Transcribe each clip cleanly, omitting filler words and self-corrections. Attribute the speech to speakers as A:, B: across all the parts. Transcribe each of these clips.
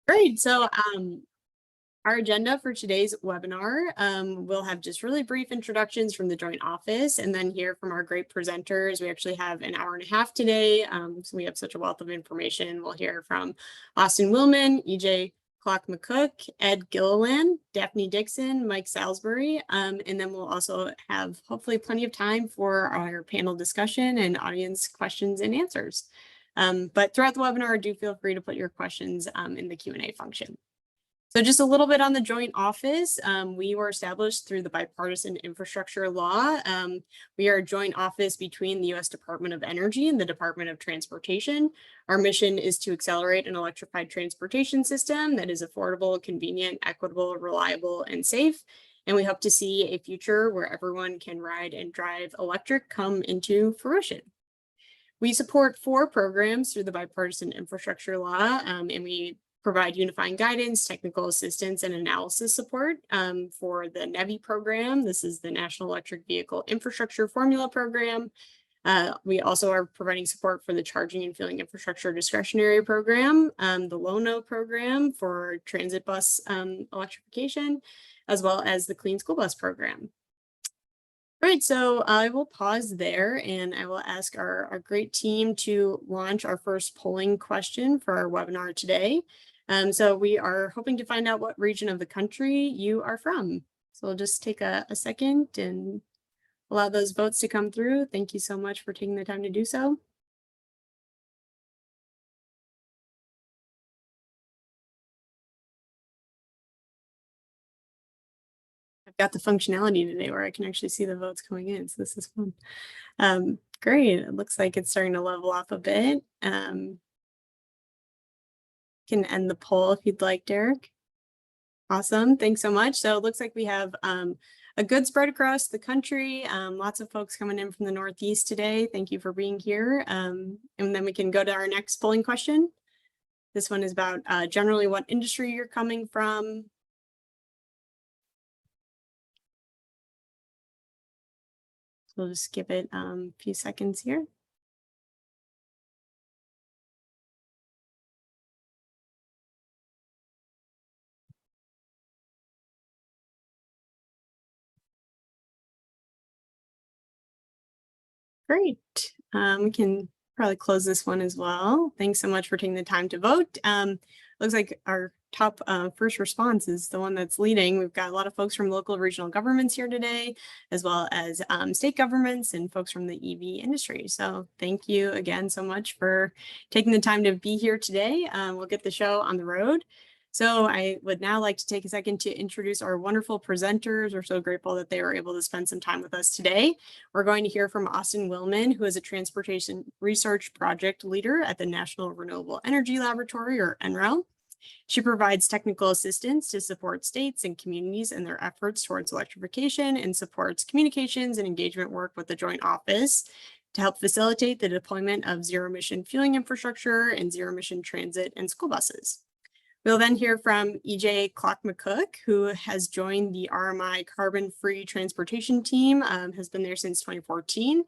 A: Great. So our agenda for today's webinar, we'll have just really brief introductions from the Joint Office and then hear from our great presenters. We actually have an hour and a half today, so we have such a wealth of information. We'll hear from Austin Willman, EJ Clark-McCook, Ed Gilliland, Daphne Dixon, Mike Salisbury, and then we'll also have hopefully plenty of time for our panel discussion and audience questions and answers. But throughout the webinar, do feel free to put your questions in the Q&A function. So just a little bit on the Joint Office. We were established through the Bipartisan Infrastructure Law. We are a joint office between the U.S. Department of Energy and the Department of Transportation. Our mission is to accelerate an electrified transportation system that is affordable, convenient, equitable, reliable, and safe. And we hope to see a future where everyone can ride and drive electric come into fruition. We support 4 programs through the Bipartisan Infrastructure Law, and we provide unifying guidance, technical assistance, and analysis support for the NEVI program. This is the National Electric Vehicle Infrastructure Formula Program. We also are providing support for the Charging and Fueling Infrastructure Discretionary Program, the LONO program for transit bus electrification, as well as the Clean School Bus program. Right, so I will pause there and I will ask our great team to launch our first polling question for our webinar today. So we are hoping to find out what region of the country you are from. So we'll just take a second and allow those votes to come through. Thank you so much for taking the time to do so. I've got the functionality today where I can actually see the votes coming in, so this is fun. Great, it looks like it's starting to level off a bit. Can end the poll if you'd like, Derek. Awesome, thanks so much. So it looks like we have a good spread across the country. Lots of folks coming in from the Northeast today. Thank you for being here. And then we can go to our next polling question. This one is about generally what industry you're coming from. We'll just give it a few seconds here. Great. We can probably close this one as well. Thanks so much for taking the time to vote. Looks like our top first response is the one that's leading. We've got a lot of folks from local regional governments here today, as well as state governments and folks from the EV industry. So thank you again so much for taking the time to be here today. We'll get the show on the road. So I would now like to take a second to introduce our wonderful presenters. We're so grateful that they were able to spend some time with us today. We're going to hear from Austin Willman, who is a transportation research project leader at the National Renewable Energy Laboratory, or NREL. She provides technical assistance to support states and communities in their efforts towards electrification and supports communications and engagement work with the Joint Office to help facilitate the deployment of zero-emission fueling infrastructure and zero-emission transit and school buses. We'll then hear from EJ Clark-McCook, who has joined the RMI Carbon-Free Transportation Team, has been there since 2014,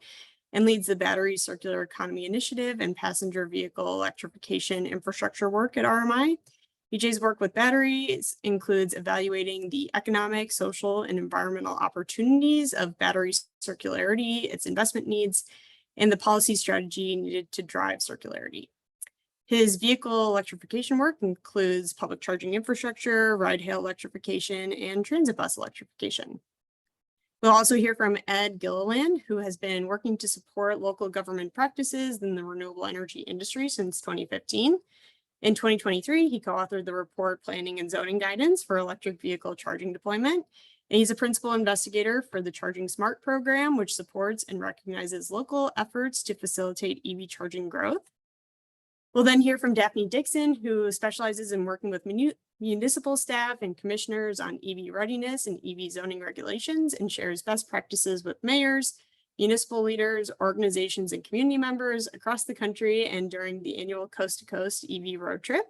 A: and leads the Battery Circular Economy Initiative and passenger vehicle electrification infrastructure work at RMI. EJ's work with batteries includes evaluating the economic, social, and environmental opportunities of battery circularity, its investment needs, and the policy strategy needed to drive circularity. His vehicle electrification work includes public charging infrastructure, ride-hail electrification, and transit bus electrification. We'll also hear from Ed Gilliland, who has been working to support local government practices in the renewable energy industry since 2015. In 2023, he co-authored the report Planning and Zoning Guidance for Electric Vehicle Charging Deployment, and he's a principal investigator for the Charging Smart program, which supports and recognizes local efforts to facilitate EV charging growth. We'll then hear from Daphne Dixon, who specializes in working with municipal staff and commissioners on EV readiness and EV zoning regulations and shares best practices with mayors, municipal leaders, organizations, and community members across the country and during the annual Coast to Coast EV road trip.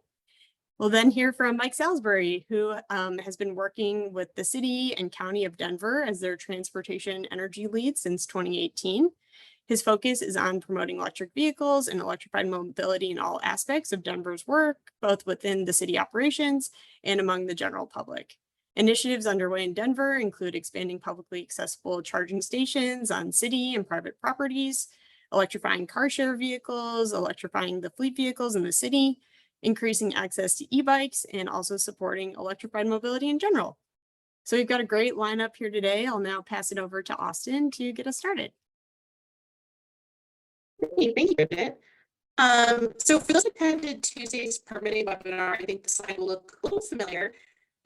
A: We'll then hear from Mike Salisbury, who has been working with the city and county of Denver as their transportation energy lead since 2018. His focus is on promoting electric vehicles and electrified mobility in all aspects of Denver's work, both within the city operations and among the general public. Initiatives underway in Denver include expanding publicly accessible charging stations on city and private properties, electrifying car share vehicles, electrifying the fleet vehicles in the city, increasing access to e-bikes, and also supporting electrified mobility in general. So we've got a great lineup here today. I'll now pass it over to Austin to get us started.
B: Thank you, Bridget. So for those who attended Tuesday's permitting webinar, I think the slide will look a little familiar.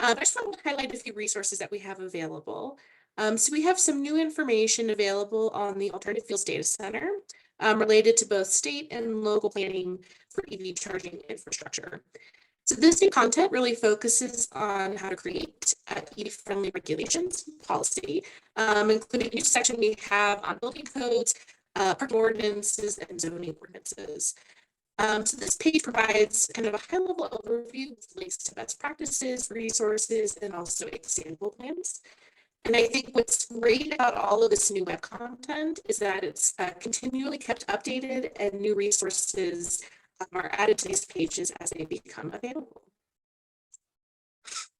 B: I just want to highlight a few resources that we have available. So we have some new information available on the Alternative Fuels Data Center related to both state and local planning for EV charging infrastructure. So this new content really focuses on how to create EV-friendly regulations policy, including a new section we have on building codes, parking ordinances, and zoning ordinances. So this page provides kind of a high-level overview with links to best practices, resources, and also example plans. And I think what's great about all of this new web content is that it's continually kept updated and new resources are added to these pages as they become available.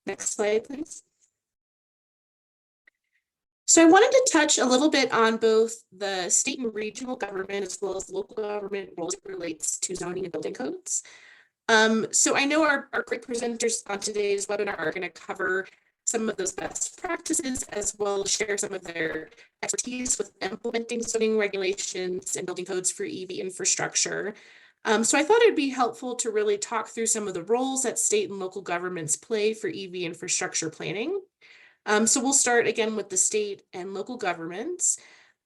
B: Next slide, please. So I wanted to touch a little bit on both the state and regional government as well as local government roles as it relates to zoning and building codes. So I know our great presenters on today's webinar are going to cover some of those best practices as well as share some of their expertise with implementing zoning regulations and building codes for EV infrastructure. So I thought it'd be helpful to really talk through some of the roles that state and local governments play for EV infrastructure planning. So we'll start again with the state and local governments.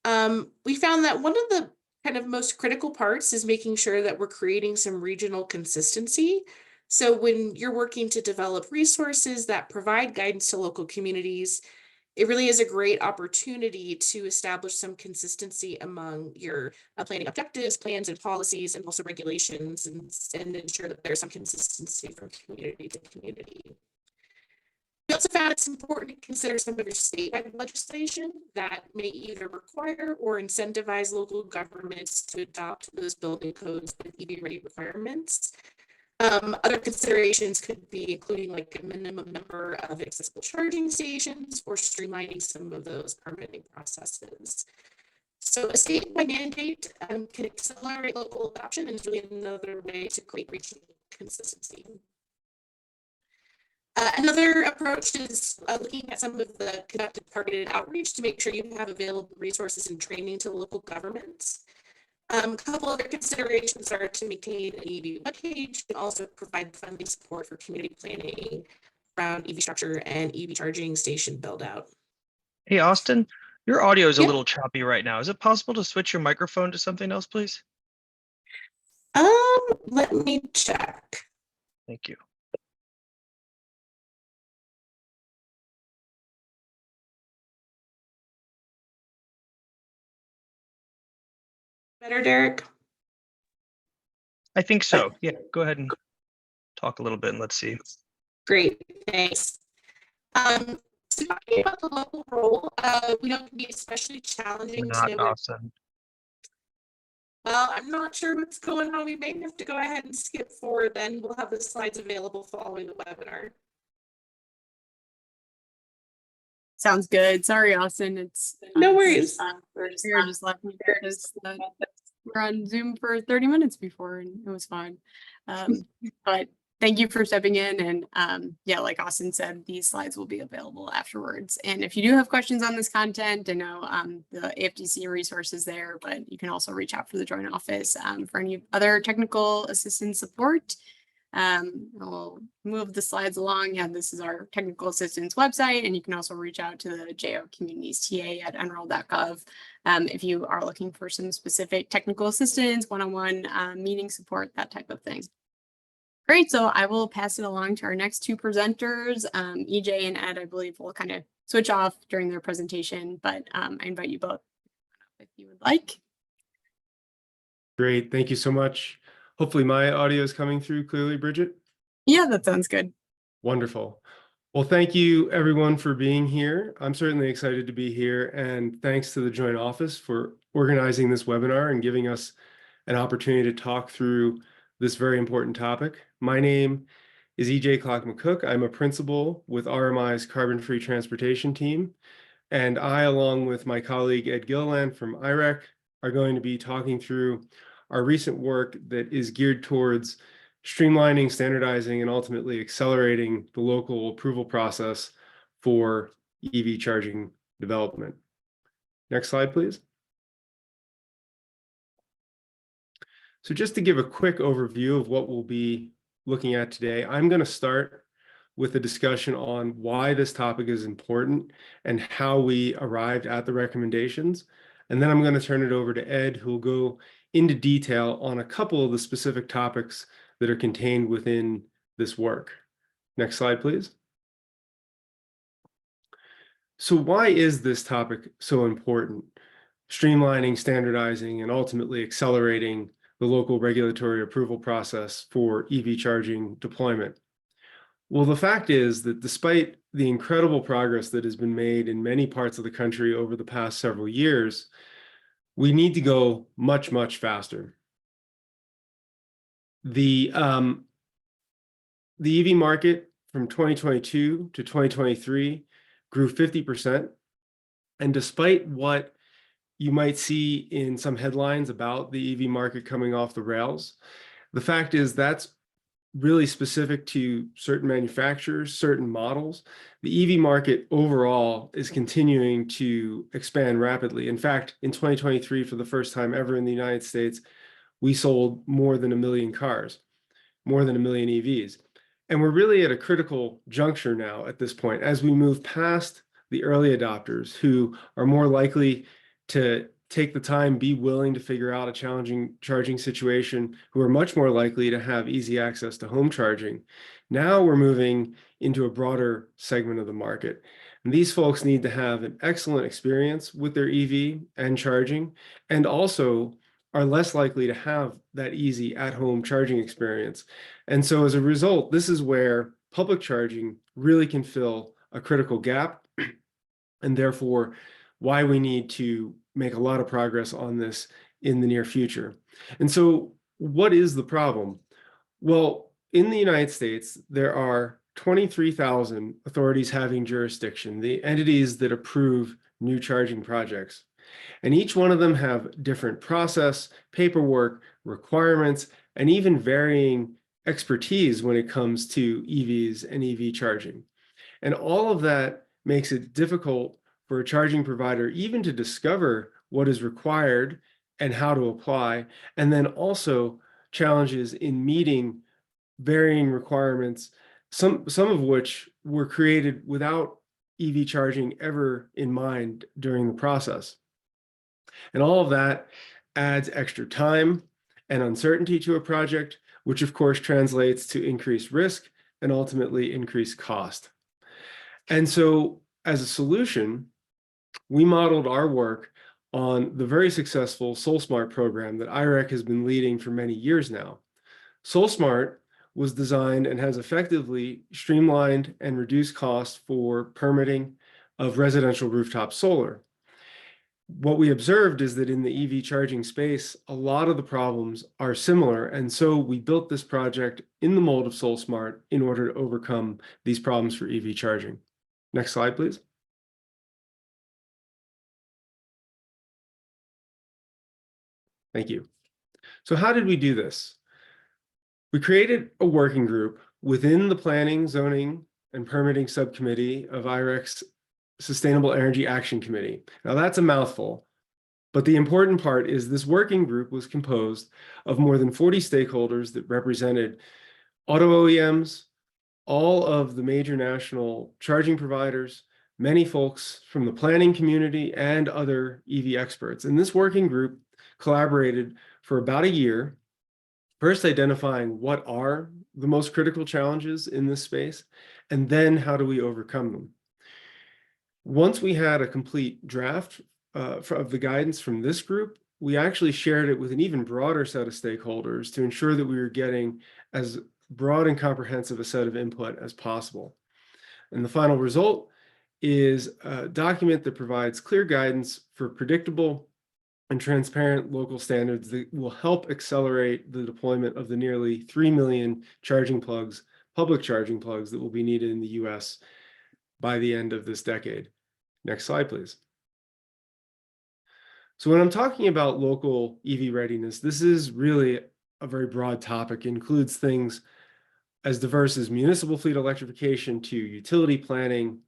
B: We found that one of the kind of most critical parts is making sure that we're creating some regional consistency. So when you're working to develop resources that provide guidance to local communities, it really is a great opportunity to establish some consistency among your planning objectives, plans, and policies, and also regulations, and ensure that there's some consistency from community to community. We also found it's important to consider some of your statewide legislation that may either require or incentivize local governments to adopt those building codes with EV-ready requirements. Other considerations could be including like a minimum number of accessible charging stations or streamlining some of those permitting processes. So a statewide mandate can accelerate local adoption and is really another way to create regional consistency. Another approach is looking at some of the conducted targeted outreach to make sure you have available resources and training to local governments. A couple other considerations are to maintain an EV webpage and also provide funding support for community planning around EV structure and EV charging station build out.
C: Hey, Austin, your audio is a little choppy right now. Is it possible to switch your microphone to something else, please?
B: Let me check.
C: Thank you.
B: Better, Derek?
C: I think so. Yeah, go ahead and talk a little bit and let's see.
B: Great, thanks. So talking about the local role, we know it can be especially challenging
C: Not
B: to
C: Austin.
B: Well, I'm not sure what's going on. We may have to go ahead and skip forward, then we'll have the slides available following the webinar.
A: Sounds good. Sorry, Austin. It's
B: No worries.
A: We're just left me there. We're on Zoom for 30 minutes before, and it was fine. But thank you for stepping in. And yeah, like Austin said, these slides will be available afterwards. And if you do have questions on this content, I know the AFDC resource is there, but you can also reach out for the Joint Office for any other technical assistance support. We'll move the slides along. Yeah, this is our technical assistance website, and you can also reach out to the JO Communities TA at nrel.gov if you are looking for some specific technical assistance, one-on-one meeting support, that type of thing. Great, so I will pass it along to our next two presenters. EJ and Ed, I believe, will kind of switch off during their presentation, but I invite you both if you would like.
D: Great, thank you so much. Hopefully my audio is coming through clearly, Bridget.
A: Yeah, that sounds good.
D: Wonderful. Well, thank you everyone for being here. I'm certainly excited to be here, and thanks to the Joint Office for organizing this webinar and giving us an opportunity to talk through this very important topic. My name is EJ Clark-McCook. I'm a principal with RMI's Carbon-Free Transportation team, and I, along with my colleague Ed Gilliland from IREC, are going to be talking through our recent work that is geared towards streamlining, standardizing, and ultimately accelerating the local approval process for EV charging development. Next slide, please. So just to give a quick overview of what we'll be looking at today, I'm going to start with a discussion on why this topic is important and how we arrived at the recommendations. And then I'm going to turn it over to Ed, who will go into detail on a couple of the specific topics that are contained within this work. Next slide, please. So why is this topic so important? Streamlining, standardizing, and ultimately accelerating the local regulatory approval process for EV charging deployment. Well, the fact is that despite the incredible progress that has been made in many parts of the country over the past several years, we need to go much, much faster. The EV market from 2022 to 2023 grew 50%. And despite what you might see in some headlines about the EV market coming off the rails, the fact is that's really specific to certain manufacturers, certain models. The EV market overall is continuing to expand rapidly. In fact, in 2023, for the first time ever in the United States, we sold more than 1 million cars, more than 1 million EVs. And we're really at a critical juncture now at this point, as we move past the early adopters who are more likely to take the time, be willing to figure out a challenging charging situation, who are much more likely to have easy access to home charging. Now we're moving into a broader segment of the market. And these folks need to have an excellent experience with their EV and charging, and also are less likely to have that easy at-home charging experience. And so as a result, this is where public charging really can fill a critical gap, and therefore why we need to make a lot of progress on this in the near future. And so what is the problem? Well, in the United States, there are 23,000 authorities having jurisdiction, the entities that approve new charging projects. And each one of them have different process, paperwork, requirements, and even varying expertise when it comes to EVs and EV charging. And all of that makes it difficult for a charging provider even to discover what is required and how to apply, and then also challenges in meeting varying requirements, some of which were created without EV charging ever in mind during the process. And all of that adds extra time and uncertainty to a project, which of course translates to increased risk and ultimately increased cost. And so as a solution, we modeled our work on the very successful SolSmart program that IREC has been leading for many years now. SolSmart was designed and has effectively streamlined and reduced costs for permitting of residential rooftop solar. What we observed is that in the EV charging space, a lot of the problems are similar. And so we built this project in the mold of SolSmart in order to overcome these problems for EV charging. Next slide, please. Thank you. So how did we do this? We created a working group within the Planning, Zoning, and Permitting Subcommittee of IREC's Sustainable Energy Action Committee. Now that's a mouthful, but the important part is this working group was composed of more than 40 stakeholders that represented auto OEMs, all of the major national charging providers, many folks from the planning community, and other EV experts. And this working group collaborated for about a year, first identifying what are the most critical challenges in this space, and then how do we overcome them. Once we had a complete draft of the guidance from this group, we actually shared it with an even broader set of stakeholders to ensure that we were getting as broad and comprehensive a set of input as possible. And the final result is a document that provides clear guidance for predictable and transparent local standards that will help accelerate the deployment of the nearly 3 million charging plugs, public charging plugs, that will be needed in the US by the end of this decade. Next slide, please. So when I'm talking about local EV readiness, this is really a very broad topic. It includes things as diverse as municipal fleet electrification to utility planning,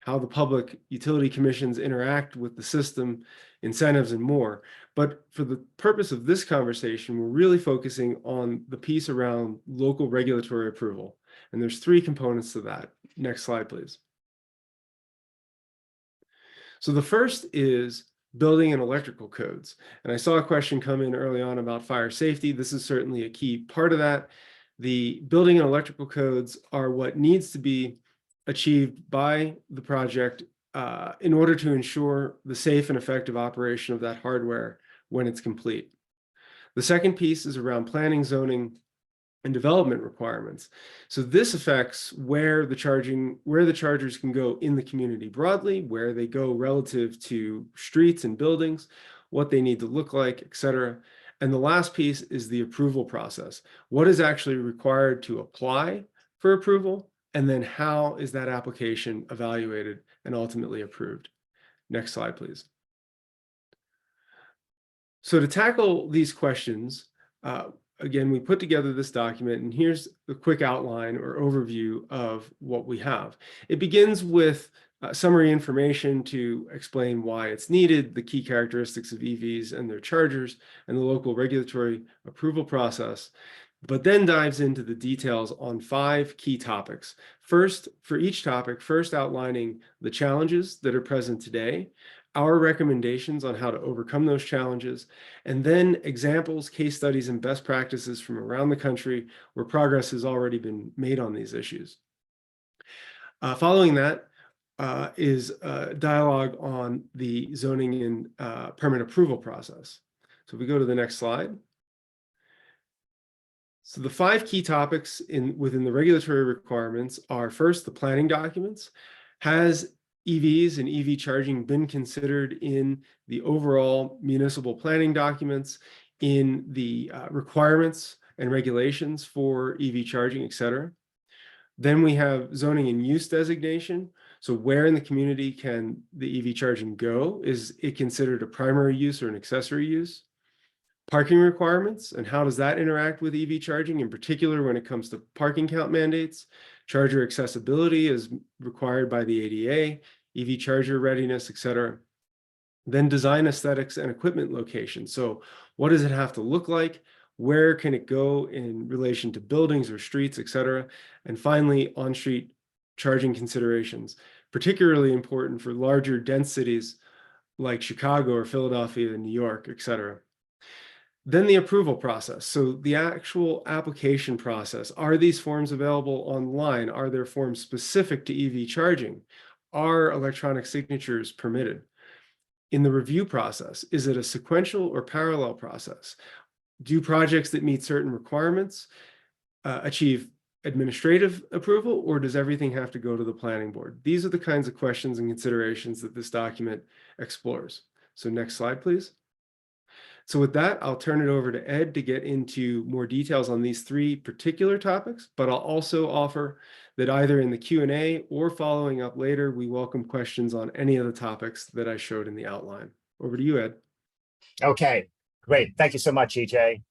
D: how the public utility commissions interact with the system, incentives, and more. But for the purpose of this conversation, we're really focusing on the piece around local regulatory approval. And there's 3 components to that. Next slide, please. So the first is building and electrical codes. And I saw a question come in early on about fire safety. This is certainly a key part of that. The building and electrical codes are what needs to be achieved by the project in order to ensure the safe and effective operation of that hardware when it's complete. The second piece is around planning, zoning, and development requirements. So this affects where the chargers can go in the community broadly, where they go relative to streets and buildings, what they need to look like, etc. And the last piece is the approval process. What is actually required to apply for approval? And then how is that application evaluated and ultimately approved? Next slide, please. So to tackle these questions, again, we put together this document, and here's the quick outline or overview of what we have. It begins with summary information to explain why it's needed, the key characteristics of EVs and their chargers, and the local regulatory approval process, but then dives into the details on 5 key topics. First, for each topic, first outlining the challenges that are present today, our recommendations on how to overcome those challenges, and then examples, case studies, and best practices from around the country where progress has already been made on these issues. Following that is a dialogue on the zoning and permit approval process. So if we go to the next slide. So the 5 key topics within the regulatory requirements are, first, the planning documents. Has EVs and EV charging been considered in the overall municipal planning documents, in the requirements and regulations for EV charging, et cetera? Then we have zoning and use designation. So where in the community can the EV charging go? Is it considered a primary use or an accessory use? Parking requirements, and how does that interact with EV charging, in particular when it comes to parking count mandates? Charger accessibility is required by the ADA, EV charger readiness, etc. Then design aesthetics and equipment location. So what does it have to look like? Where can it go in relation to buildings or streets, etc.? And finally, on-street charging considerations, particularly important for larger dense cities like Chicago or Philadelphia and New York, etc. Then the approval process. So the actual application process. Are these forms available online? Are there forms specific to EV charging? Are electronic signatures permitted? In the review process, is it a sequential or parallel process? Do projects that meet certain requirements achieve administrative approval, or does everything have to go to the planning board? These are the kinds of questions and considerations that this document explores. So next slide, please. So with that, I'll turn it over to Ed to get into more details on these 3 particular topics, but I'll also offer that either in the Q&A or following up later, we welcome questions on any of the topics that I showed in the outline. Over to you, Ed.
E: Okay, great. Thank you so much, EJ.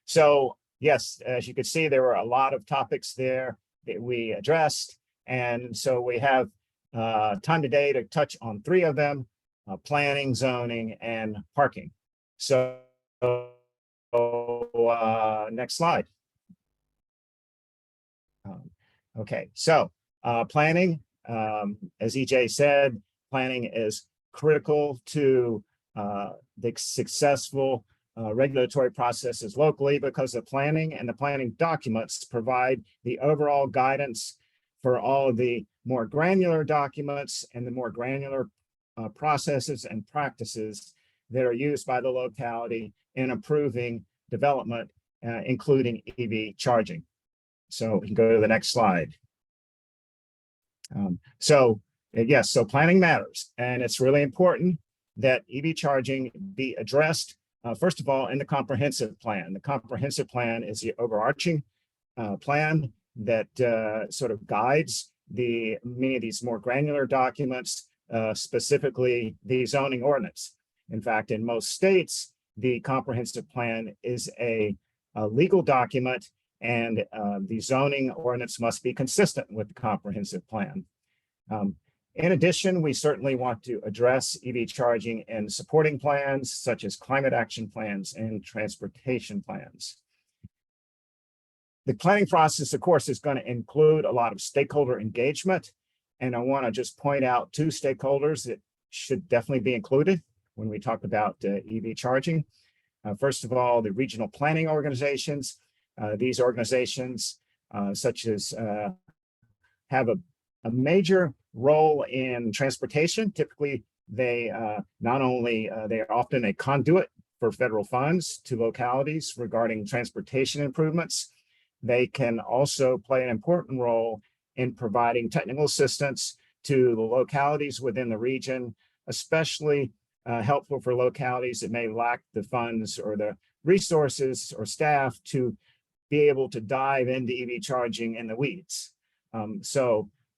E: So yes, as you can see, there were a lot of topics there that we addressed. And so we have time today to touch on 3 of them, planning, zoning, and parking. So next slide. Okay, so planning, as EJ said, planning is critical to the successful regulatory processes locally, because the planning and the planning documents provide the overall guidance for all of the more granular documents and the more granular processes and practices that are used by the locality in approving development, including EV charging. So we can go to the next slide. Yes, so planning matters, and it's really important that EV charging be addressed, first of all, in the comprehensive plan. The comprehensive plan is the overarching plan that sort of guides many of these more granular documents, specifically the zoning ordinance. In fact, in most states, the comprehensive plan is a legal document, and the zoning ordinance must be consistent with the comprehensive plan. In addition, we certainly want to address EV charging in supporting plans such as climate action plans and transportation plans. The planning process, of course, is going to include a lot of stakeholder engagement. And I want to just point out two stakeholders that should definitely be included when we talk about EV charging. First of all, the regional planning organizations. These organizations, such as have a major role in transportation. Typically, they they are often a conduit for federal funds to localities regarding transportation improvements. They can also play an important role in providing technical assistance to the localities within the region, especially helpful for localities that may lack the funds or the resources or staff to be able to dive into EV charging in the weeds.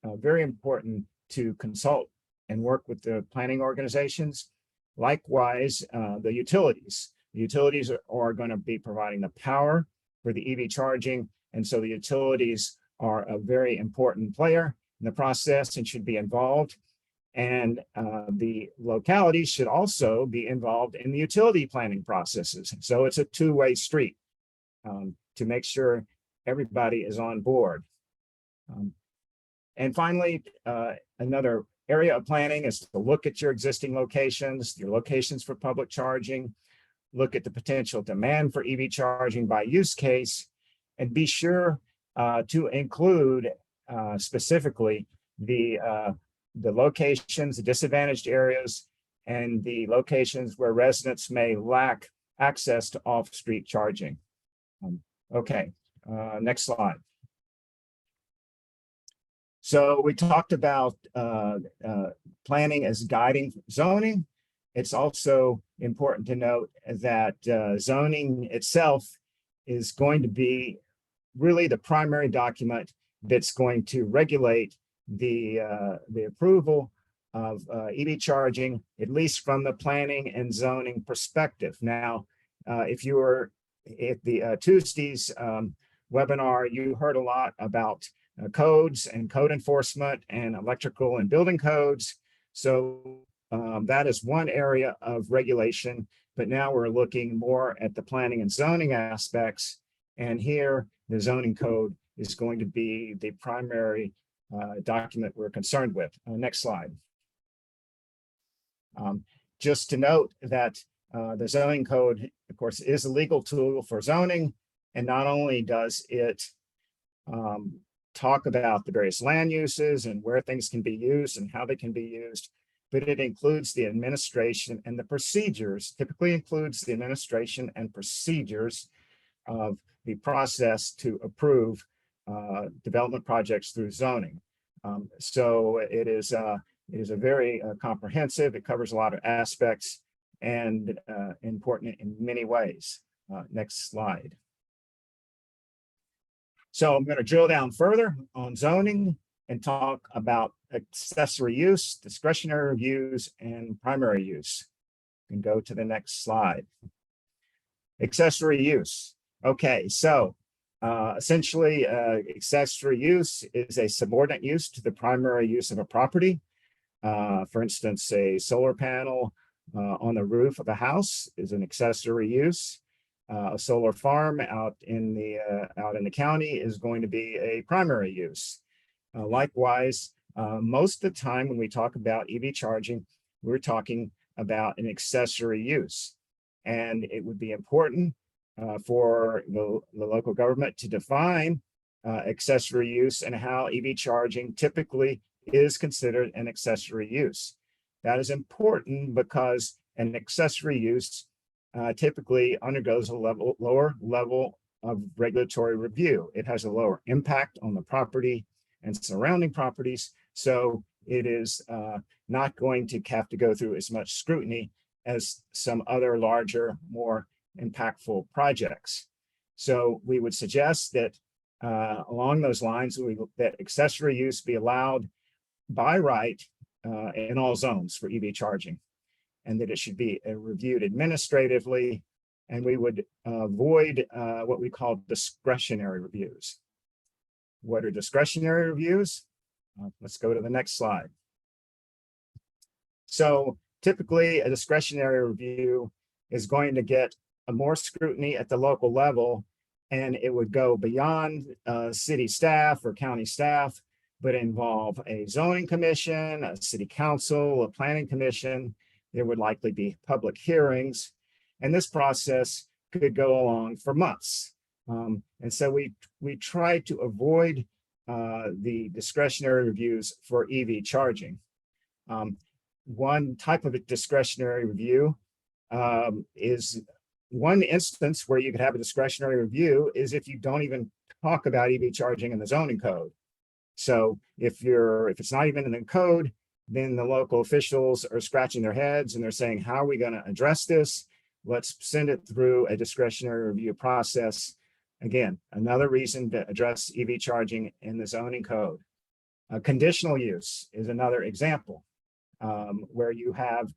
E: Very important to consult and work with the planning organizations. Likewise, the utilities. The utilities are going to be providing the power for the EV charging, and so the utilities are a very important player in the process and should be involved. And the localities should also be involved in the utility planning processes. So it's a two-way street to make sure everybody is on board. And finally, another area of planning is to look at your existing locations, your locations for public charging, look at the potential demand for EV charging by use case, and be sure to include specifically the locations, the disadvantaged areas, and the locations where residents may lack access to off-street charging. Okay, next slide. So we talked about planning as guiding zoning. It's also important to note that zoning itself is going to be really the primary document that's going to regulate the approval of EV charging, at least from the planning and zoning perspective. Now, if you were at the Tuesday's webinar, you heard a lot about codes and code enforcement and electrical and building codes. So that is one area of regulation, but now we're looking more at the planning and zoning aspects. And here, the zoning code is going to be the primary document we're concerned with. Next slide. Just to note that the zoning code, of course, is a legal tool for zoning. And not only does it talk about the various land uses and where things can be used and how they can be used, but it includes the administration and the procedures, typically includes the administration and procedures of the process to approve development projects through zoning. So it is a very comprehensive, it covers a lot of aspects and important in many ways. Next slide. So I'm going to drill down further on zoning and talk about accessory use, discretionary use, and primary use. You can go to the next slide. Accessory use. Okay, so essentially accessory use is a subordinate use to the primary use of a property. For instance, a solar panel on the roof of a house is an accessory use. A solar farm out in the county is going to be a primary use. Likewise, most of the time when we talk about EV charging, we're talking about an accessory use. And it would be important for the local government to define accessory use and how EV charging typically is considered an accessory use. That is important because an accessory use typically undergoes a lower level of regulatory review. It has a lower impact on the property and surrounding properties. So it is not going to have to go through as much scrutiny as some other larger, more impactful projects. So we would suggest that along those lines, that accessory use be allowed by right in all zones for EV charging, and that it should be reviewed administratively, and we would avoid what we call discretionary reviews. What are discretionary reviews? Let's go to the next slide. So typically a discretionary review is going to get more scrutiny at the local level, and it would go beyond city staff or county staff, but involve a zoning commission, a city council, a planning commission. There would likely be public hearings, and this process could go along for months. And so we try to avoid the discretionary reviews for EV charging. One type of a discretionary review is one instance where you could have a discretionary review is if you don't even talk about EV charging in the zoning code. So if it's not even in the code, then the local officials are scratching their heads and they're saying, how are we going to address this? Let's send it through a discretionary review process. Again, another reason to address EV charging in the zoning code. Conditional use is another example where you have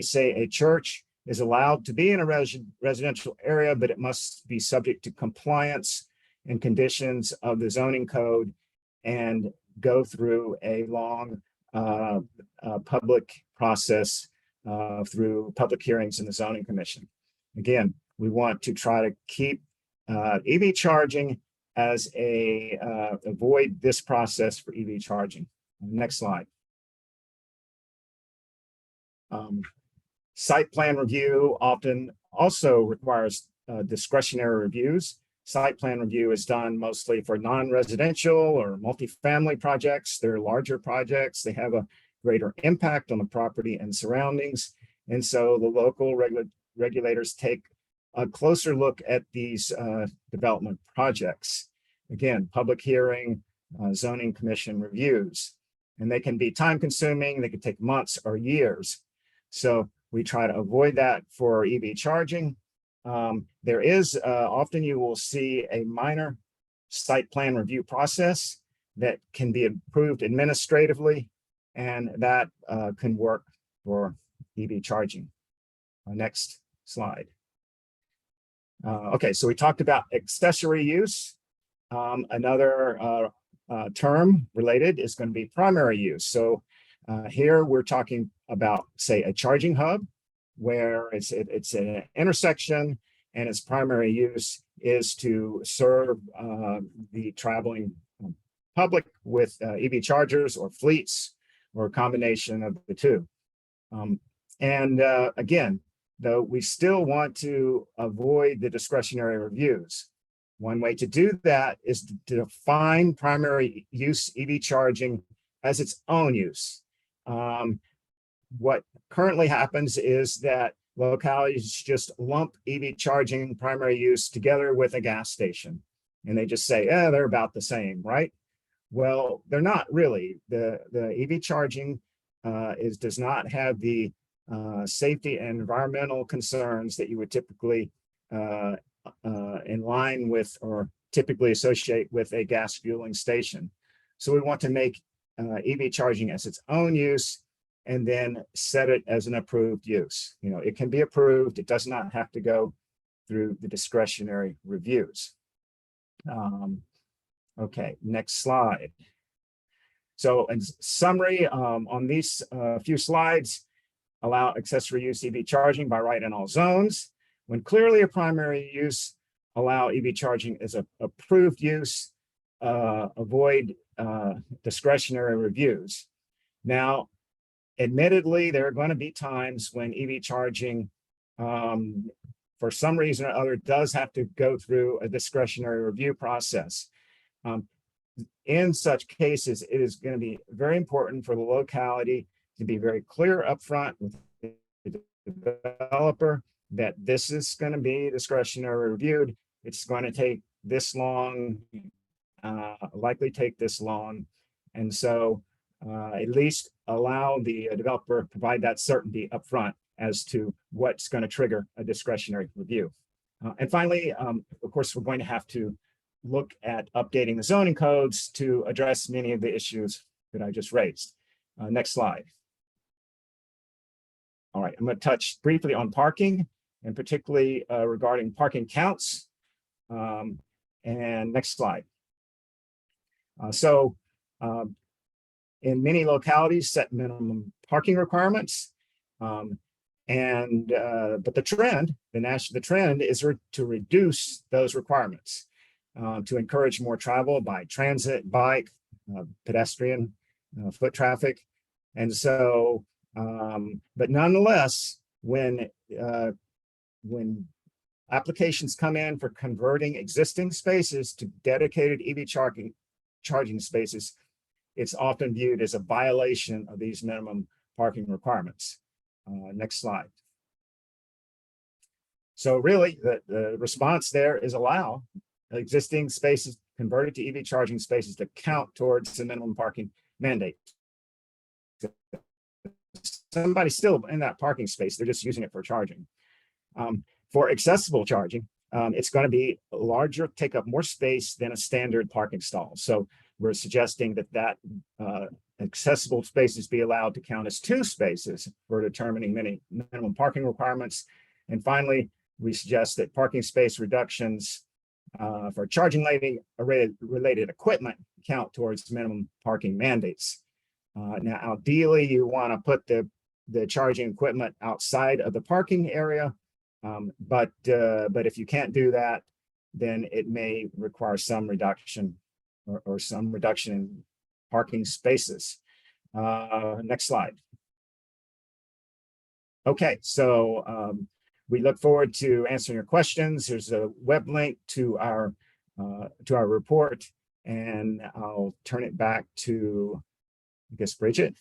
E: say a church is allowed to be in a residential area, but it must be subject to compliance and conditions of the zoning code and go through a long public process through public hearings in the zoning commission. Again, we want to try to keep EV charging as avoid this process for EV charging. Next slide. Site plan review often also requires discretionary reviews. Site plan review is done mostly for non-residential or multifamily projects. They're larger projects. They have a greater impact on the property and surroundings. And so the local regulators take a closer look at these development projects. Again, public hearing, zoning commission reviews, and they can be time consuming. They could take months or years. So we try to avoid that for EV charging. There is often you will see a minor site plan review process that can be approved administratively, and that can work for EV charging. Next slide. Okay, so we talked about accessory use. Another term related is going to be primary use. So here we're talking about, say, a charging hub where it's an intersection and its primary use is to serve the traveling public with EV chargers or fleets or a combination of the two. Again, though, we still want to avoid the discretionary reviews. One way to do that is to define primary use EV charging as its own use. What currently happens is that localities just lump EV charging primary use together with a gas station, and they just say, they're about the same, right? Well, they're not really. The EV charging does not have the safety and environmental concerns that you would typically in line with or typically associate with a gas fueling station. So we want to make EV charging as its own use and then set it as an approved use. You know, it can be approved. It does not have to go through the discretionary reviews. Okay, next slide. So in summary, on these few slides, allow accessory use EV charging by right in all zones. When clearly a primary use, allow EV charging as an approved use, avoid discretionary reviews. Now, admittedly, there are going to be times when EV charging, for some reason or other, does have to go through a discretionary review process. In such cases, it is going to be very important for the locality to be very clear upfront with the developer that this is going to be discretionary reviewed. It's going to take this long likely take this long. And so at least allow the developer provide that certainty upfront as to what's going to trigger a discretionary review. And finally, of course, we're going to have to look at updating the zoning codes to address many of the issues that I just raised. Next slide. All right, I'm going to touch briefly on parking, and particularly regarding parking counts. And next slide. In many localities, set minimum parking requirements, but the trend is to reduce those requirements to encourage more travel by transit, bike, pedestrian, foot traffic, and so. But nonetheless, when applications come in for converting existing spaces to dedicated EV charging spaces, it's often viewed as a violation of these minimum parking requirements. Next slide. So really, the response there is allow existing spaces converted to EV charging spaces to count towards the minimum parking mandate. Somebody's still in that parking space, they're just using it for charging. For accessible charging, it's going to be larger, take up more space than a standard parking stall. So we're suggesting that accessible spaces be allowed to count as 2 spaces for determining minimum parking requirements. And finally, we suggest that parking space reductions for charging related equipment count towards minimum parking mandates. Now, ideally, you want to put the charging equipment outside of the parking area, but if you can't do that, then it may require some reduction or some reduction in parking spaces. Next slide. Okay, so we look forward to answering your questions. There's a web link to our report, and I'll turn it back to, I guess, Bridget.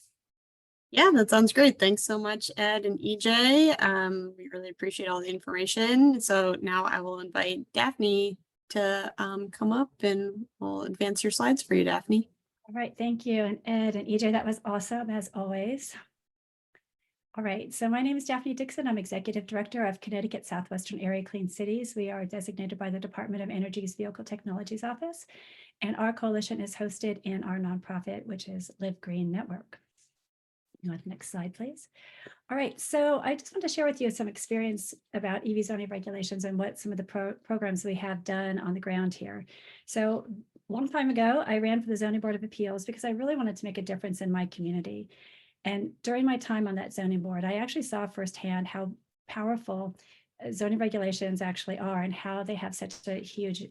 A: Yeah, that sounds great. Thanks so much, Ed and EJ. We really appreciate all the information. So now I will invite Daphne to come up, and we'll advance your slides for you, Daphne.
F: All right, thank you. And Ed and EJ, that was awesome as always. All right, so my name is Daphne Dixon. I'm Executive Director of Connecticut Southwestern Area Clean Cities. We are designated by the Department of Energy's Vehicle Technologies Office, and our coalition is hosted in our nonprofit, which is Live Green Network. Next slide, please. All right, so I just want to share with you some experience about EV zoning regulations and what some of the programs we have done on the ground here. So a long time ago, I ran for the Zoning Board of Appeals because I really wanted to make a difference in my community. And during my time on that zoning board, I actually saw firsthand how powerful zoning regulations actually are and how they have such a huge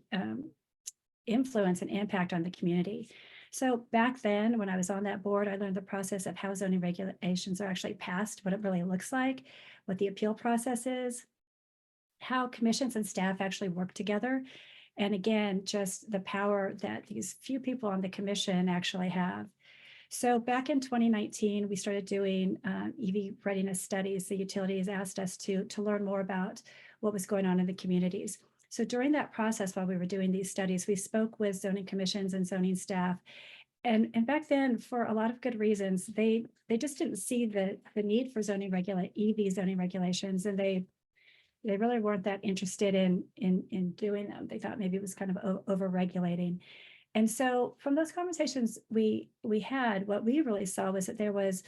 F: influence and impact on the community. So back then, when I was on that board, I learned the process of how zoning regulations are actually passed, what it really looks like, what the appeal process is, how commissions and staff actually work together. And again, just the power that these few people on the commission actually have. So back in 2019, we started doing EV readiness studies. The utilities asked us to learn more about what was going on in the communities. So during that process, while we were doing these studies, we spoke with zoning commissions and zoning staff. And back then, for a lot of good reasons, they just didn't see the need for EV zoning regulations, and they really weren't that interested in doing them. They thought maybe it was kind of over-regulating. And so from those conversations we had, what we really saw was that there was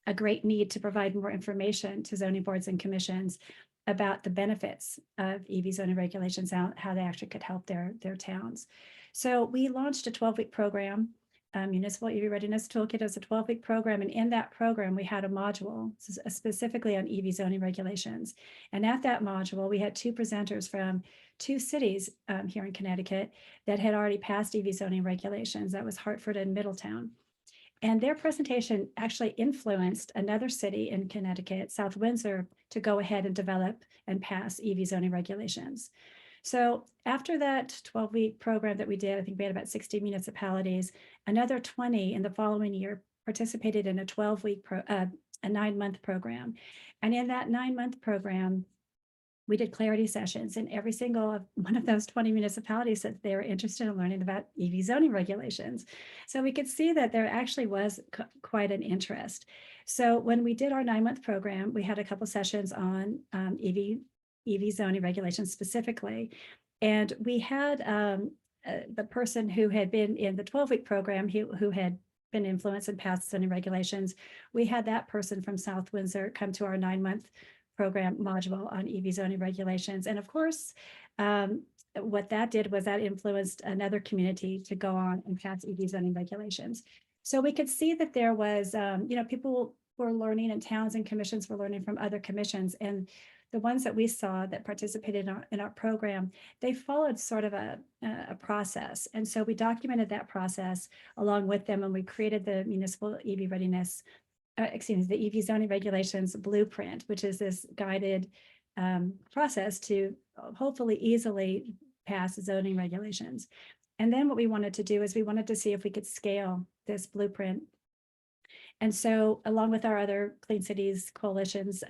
F: a great need to provide more information to zoning boards and commissions about the benefits of EV zoning regulations, how they actually could help their towns. So we launched a 12-week program. Municipal EV Readiness Toolkit is a 12-week program, and in that program, we had a module specifically on EV zoning regulations. And at that module, we had 2 presenters from 2 cities here in Connecticut that had already passed EV zoning regulations. That was Hartford and Middletown. And their presentation actually influenced another city in Connecticut, South Windsor, to go ahead and develop and pass EV zoning regulations. So after that 12-week program that we did, I think we had about 60 municipalities, another 20 in the following year participated in a 12-week, a 9-month program. And in that 9-month program, We did clarity sessions, and every single one of those 20 municipalities said they were interested in learning about EV zoning regulations. So we could see that there actually was quite an interest. So when we did our 9-month program, we had a couple sessions on EV zoning regulations specifically. And we had the person who had been in the 12-week program who had been influenced and passed zoning regulations. We had that person from South Windsor come to our 9-month program module on EV zoning regulations. And of course, what that did was that influenced another community to go on and pass EV zoning regulations. So we could see that there was, people were learning, and towns and commissions were learning from other commissions. And the ones that we saw that participated in our program, they followed sort of a process. And so we documented that process along with them, and we created the municipal EV readiness the EV zoning regulations blueprint, which is this guided process to hopefully easily pass zoning regulations. And then what we wanted to do is we wanted to see if we could scale this blueprint. And so along with our other Clean Cities coalitions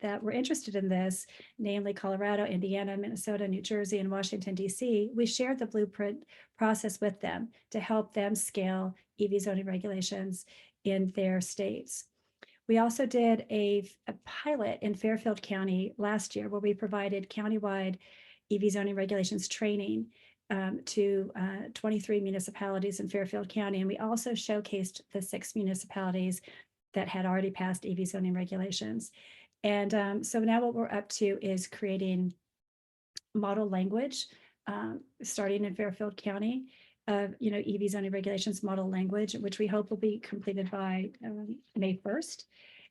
F: that were interested in this, namely Colorado, Indiana, Minnesota, New Jersey, and Washington, D.C., we shared the blueprint process with them to help them scale EV zoning regulations in their states. We also did a pilot in Fairfield County last year where we provided countywide EV zoning regulations training to 23 municipalities in Fairfield County. And we also showcased the 6 municipalities that had already passed EV zoning regulations. And so now what we're up to is creating model language, starting in Fairfield County, EV zoning regulations model language, which we hope will be completed by May 1st.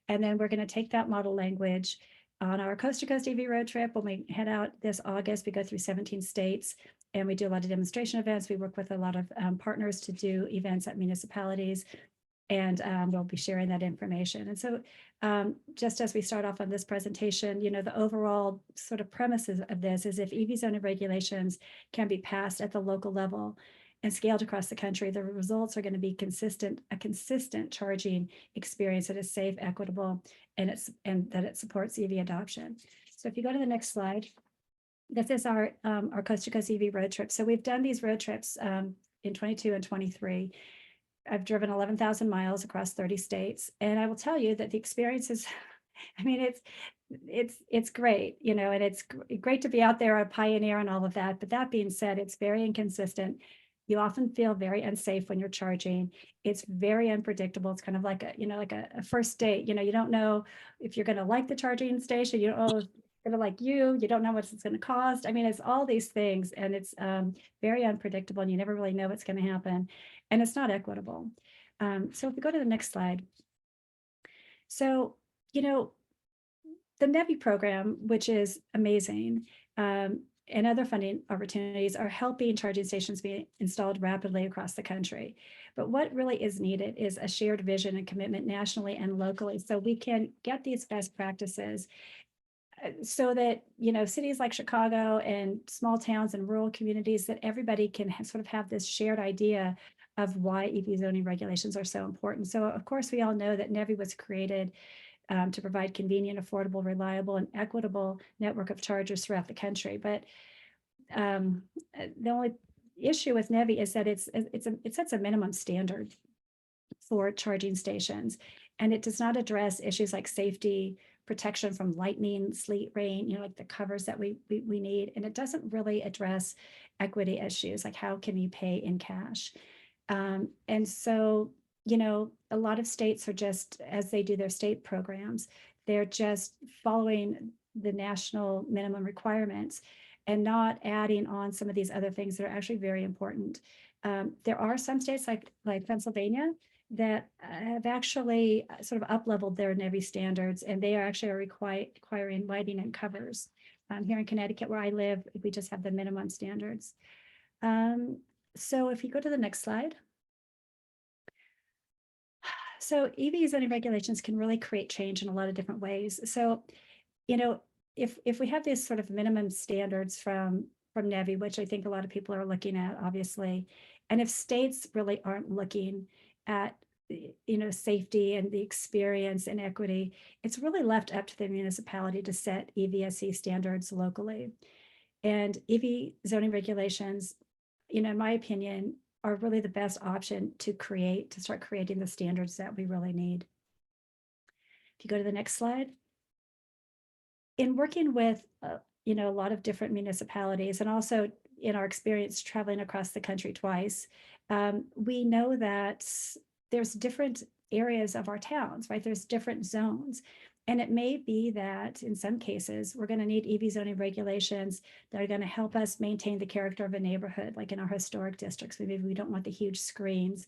F: And then we're going to take that model language on our Coast to Coast EV road trip. When we head out this August, we go through 17 states and we do a lot of demonstration events. We work with a lot of partners to do events at municipalities, and we'll be sharing that information. And so just as we start off on this presentation, the overall sort of premises of this is if EV zoning regulations can be passed at the local level and scaled across the country, the results are going to be a consistent charging experience that is safe, equitable, and that it supports EV adoption. So if you go to the next slide, this is our Coast to Coast EV road trip. So we've done these road trips in 22 and 23. I've driven 11,000 miles across 30 states, and I will tell you that the experience is, it's great, and it's great to be out there, a pioneer and all of that. But that being said, it's very inconsistent. You often feel very unsafe when you're charging. It's very unpredictable. It's kind of like a first date. You don't know if you're going to like the charging station. You don't know if it's going to like you. You don't know what it's going to cost. It's all these things, and it's very unpredictable, and you never really know what's going to happen, and it's not equitable. So if we go to the next slide. So, the NEVI program, which is amazing, and other funding opportunities are helping charging stations be installed rapidly across the country. But what really is needed is a shared vision and commitment nationally and locally, so we can get these best practices so that, cities like Chicago and small towns and rural communities, that everybody can sort of have this shared idea of why EV zoning regulations are so important. So of course, we all know that NEVI was created to provide convenient, affordable, reliable, and equitable network of chargers throughout the country. But the only issue with NEVI is that it sets a minimum standard for charging stations, and it does not address issues like safety, protection from lightning, sleet, rain, like the covers that we need, and it doesn't really address equity issues like how can you pay in cash. And so, a lot of states are just, as they do their state programs, they're just following the national minimum requirements and not adding on some of these other things that are actually very important. There are some states like Pennsylvania that have actually sort of up-leveled their NEVI standards, and they are actually requiring lighting and covers. Here in Connecticut, where I live, we just have the minimum standards. So if you go to the next slide. So EV zoning regulations can really create change in a lot of different ways. So, if we have these sort of minimum standards from NEVI, which I think a lot of people are looking at, obviously, and if states really aren't looking at safety and the experience and equity, it's really left up to the municipality to set EVSE standards locally. And EV zoning regulations, in my opinion, are really the best option to start creating the standards that we really need. If you go to the next slide. In working with, a lot of different municipalities, and also in our experience traveling across the country twice, we know that there's different areas of our towns, right? There's different zones. And it may be that in some cases, we're going to need EV zoning regulations that are going to help us maintain the character of a neighborhood, like in our historic districts. Maybe we don't want the huge screens.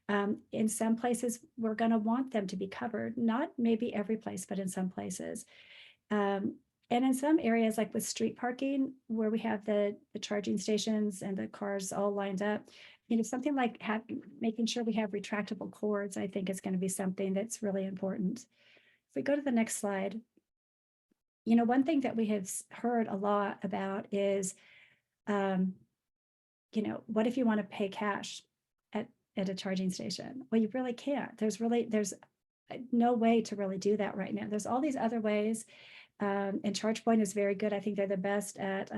F: In some places, we're going to want them to be covered, not maybe every place, but in some places. And in some areas, like with street parking, where we have the charging stations and the cars all lined up, something like making sure we have retractable cords, I think is going to be something that's really important. If we go to the next slide, one thing that we have heard a lot about is, what if you want to pay cash at a charging station? Well, you really can't. There's no way to really do that right now. There's all these other ways. And ChargePoint is very good. I think they're the best at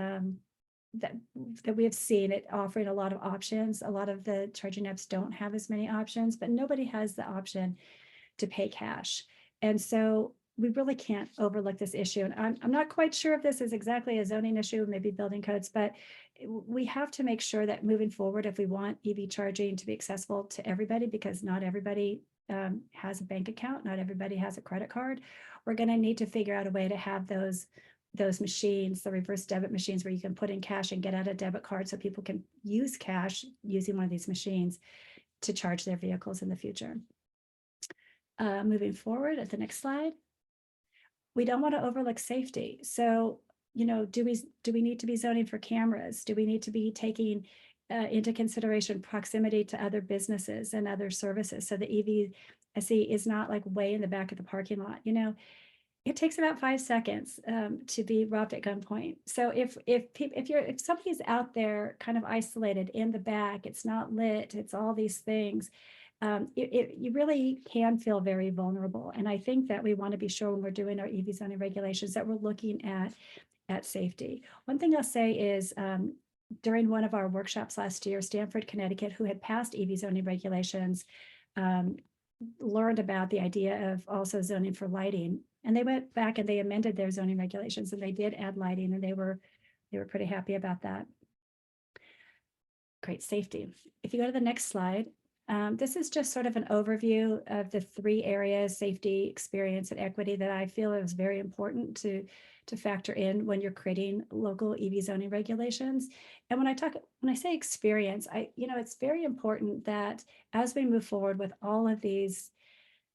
F: that we have seen it offering a lot of options. A lot of the charging apps don't have as many options, but nobody has the option to pay cash. And so we really can't overlook this issue. And I'm not quite sure if this is exactly a zoning issue, maybe building codes, but we have to make sure that moving forward, if we want EV charging to be accessible to everybody, because not everybody has a bank account, not everybody has a credit card, we're going to need to figure out a way to have those machines, the reverse debit machines, where you can put in cash and get out a debit card so people can use cash using one of these machines to charge their vehicles in the future. Moving forward at the next slide, we don't want to overlook safety. So, do we need to be zoning for cameras? Do we need to be taking into consideration proximity to other businesses and other services, so the EVSE is not like way in the back of the parking lot? It takes about 5 seconds to be robbed at gunpoint. So if somebody's out there kind of isolated in the back, it's not lit, it's all these things, you really can feel very vulnerable. And I think that we want to be sure when we're doing our EV zoning regulations that we're looking at safety. One thing I'll say is, during one of our workshops last year, Stamford, Connecticut, who had passed EV zoning regulations, learned about the idea of also zoning for lighting. And they went back and they amended their zoning regulations, and they did add lighting, and they were pretty happy about that. Great safety. If you go to the next slide, this is just sort of an overview of the 3 areas: safety, experience, and equity, that I feel is very important to factor in when you're creating local EV zoning regulations. And when I say experience, it's very important that as we move forward with all of these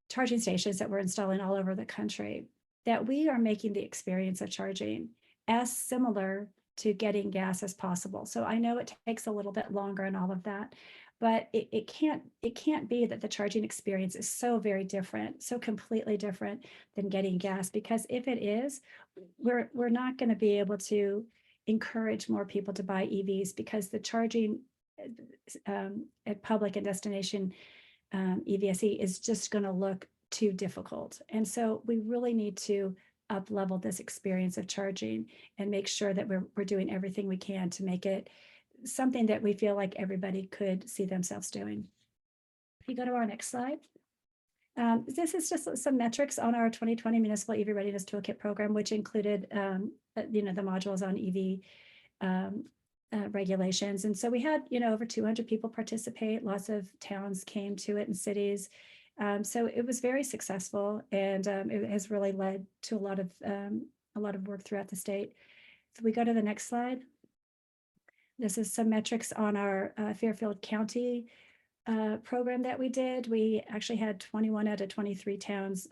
F: charging stations that we're installing all over the country, that we are making the experience of charging as similar to getting gas as possible. So I know it takes a little bit longer and all of that, but it can't be that the charging experience is so very different, so completely different than getting gas, because if it is, we're not going to be able to encourage more people to buy EVs, because the charging at public and destination EVSE is just going to look too difficult. And so we really need to up level this experience of charging and make sure that we're doing everything we can to make it something that we feel like everybody could see themselves doing. If you go to our next slide, this is just some metrics on our 2020 Municipal EV Readiness Toolkit program, which included the modules on EV regulations. And so we had over 200 people participate. Lots of towns came to it and cities. So it was very successful, and it has really led to a lot of work throughout the state. If we go to the next slide, this is some metrics on our Fairfield County program that we did. We actually had 21 out of 23 towns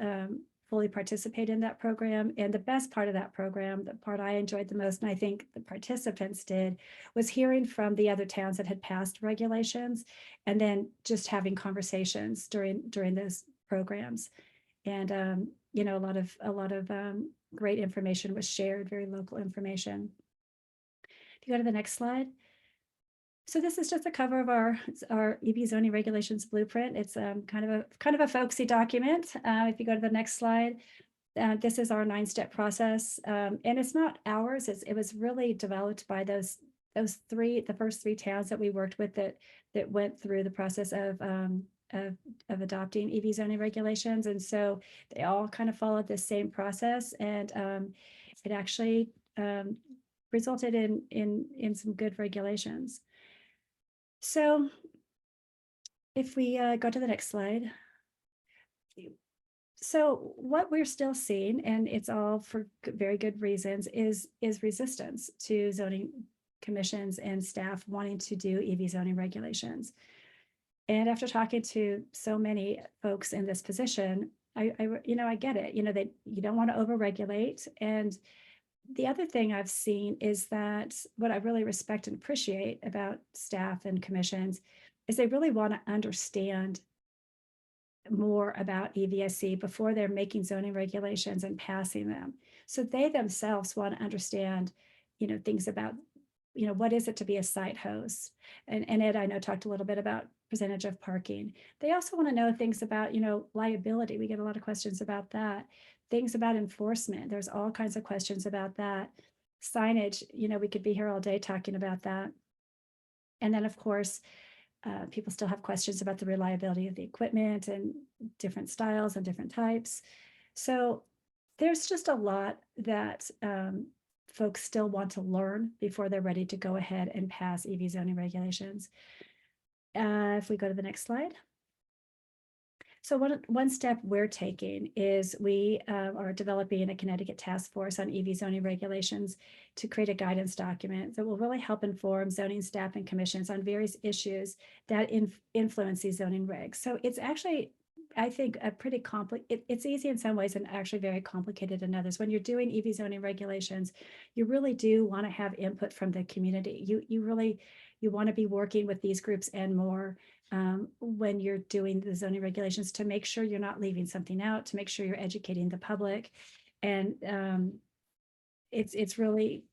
F: fully participate in that program. And the best part of that program, the part I enjoyed the most, and I think the participants did, was hearing from the other towns that had passed regulations, and then just having conversations during those programs. And a lot of great information was shared, very local information. If you go to the next slide. So this is just a cover of our EV zoning regulations blueprint. It's kind of a folksy document. If you go to the next slide, this is our 9-step process, and it's not ours. It was really developed by the first 3 towns that we worked with that went through the process of adopting EV zoning regulations, and so they all kind of followed the same process, and it actually resulted in some good regulations. So if we go to the next slide. So what we're still seeing, and it's all for very good reasons, is resistance to zoning commissions and staff wanting to do EV zoning regulations. And after talking to so many folks in this position, I get it. That you don't want to overregulate. And the other thing I've seen is that what I really respect and appreciate about staff and commissions is they really want to understand more about EVSC before they're making zoning regulations and passing them. So they themselves want to understand, things about, what is it to be a site host? And Ed, I know, talked a little bit about percentage of parking. They also want to know things about, liability. We get a lot of questions about that. Things about enforcement. There's all kinds of questions about that. Signage, we could be here all day talking about that. And then, of course, people still have questions about the reliability of the equipment and different styles and different types. So there's just a lot that folks still want to learn before they're ready to go ahead and pass EV zoning regulations. If we go to the next slide. So one step we're taking is we are developing a Connecticut task force on EV zoning regulations to create a guidance document that will really help inform zoning staff and commissions on various issues that influence these zoning regs. So it's actually, I think, a pretty complicated, it's easy in some ways and actually very complicated in others. When you're doing EV zoning regulations, you really do want to have input from the community. You want to be working with these groups and more when you're doing the zoning regulations to make sure you're not leaving something out, to make sure you're educating the public. And it's really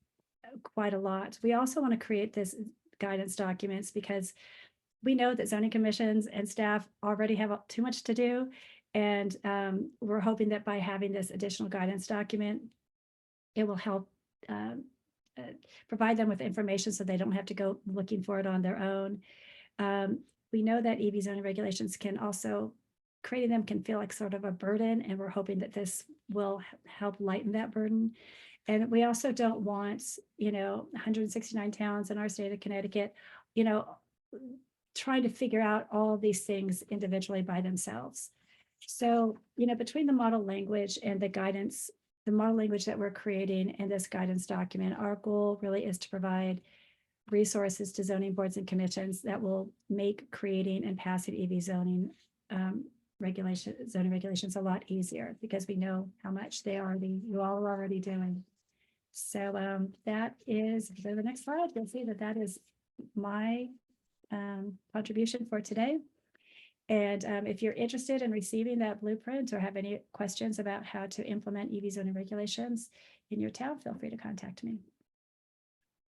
F: quite a lot. We also want to create this guidance documents because we know that zoning commissions and staff already have too much to do. And we're hoping that by having this additional guidance document, it will help provide them with information so they don't have to go looking for it on their own. We know that EV zoning regulations can also, creating them can feel like sort of a burden, and we're hoping that this will help lighten that burden. And we also don't want, 169 towns in our state of Connecticut, trying to figure out all of these things individually by themselves. So, between the model language and the guidance, the model language that we're creating and this guidance document, our goal really is to provide resources to zoning boards and commissions that will make creating and passing EV zoning regulations a lot easier, because we know how much you all are already doing. So that is, go to the next slide. You'll see that is my contribution for today. And if you're interested in receiving that blueprint or have any questions about how to implement EV zoning regulations in your town, feel free to contact me.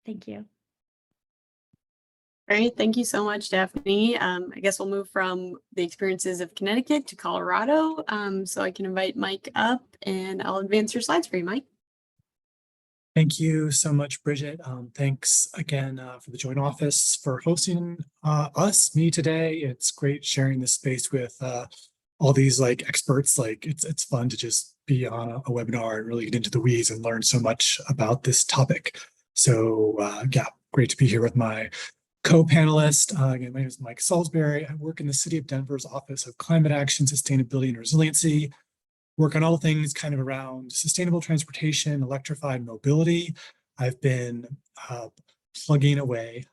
F: Thank you.
A: Great, thank you so much, Daphne. I guess we'll move from the experiences of Connecticut to Colorado. So I can invite Mike up and I'll advance your slides for you, Mike.
G: Thank you so much, Bridget. Thanks again for the Joint Office for hosting me today. It's great sharing this space with all these experts. It's fun to just be on a webinar and really get into the weeds and learn so much about this topic. So yeah, great to be here with my co-panelist. Again, my name is Mike Salisbury. I work in the City of Denver's Office of Climate Action, Sustainability, and Resiliency. Work on all things kind of around sustainable transportation, electrified mobility. I've been plugging away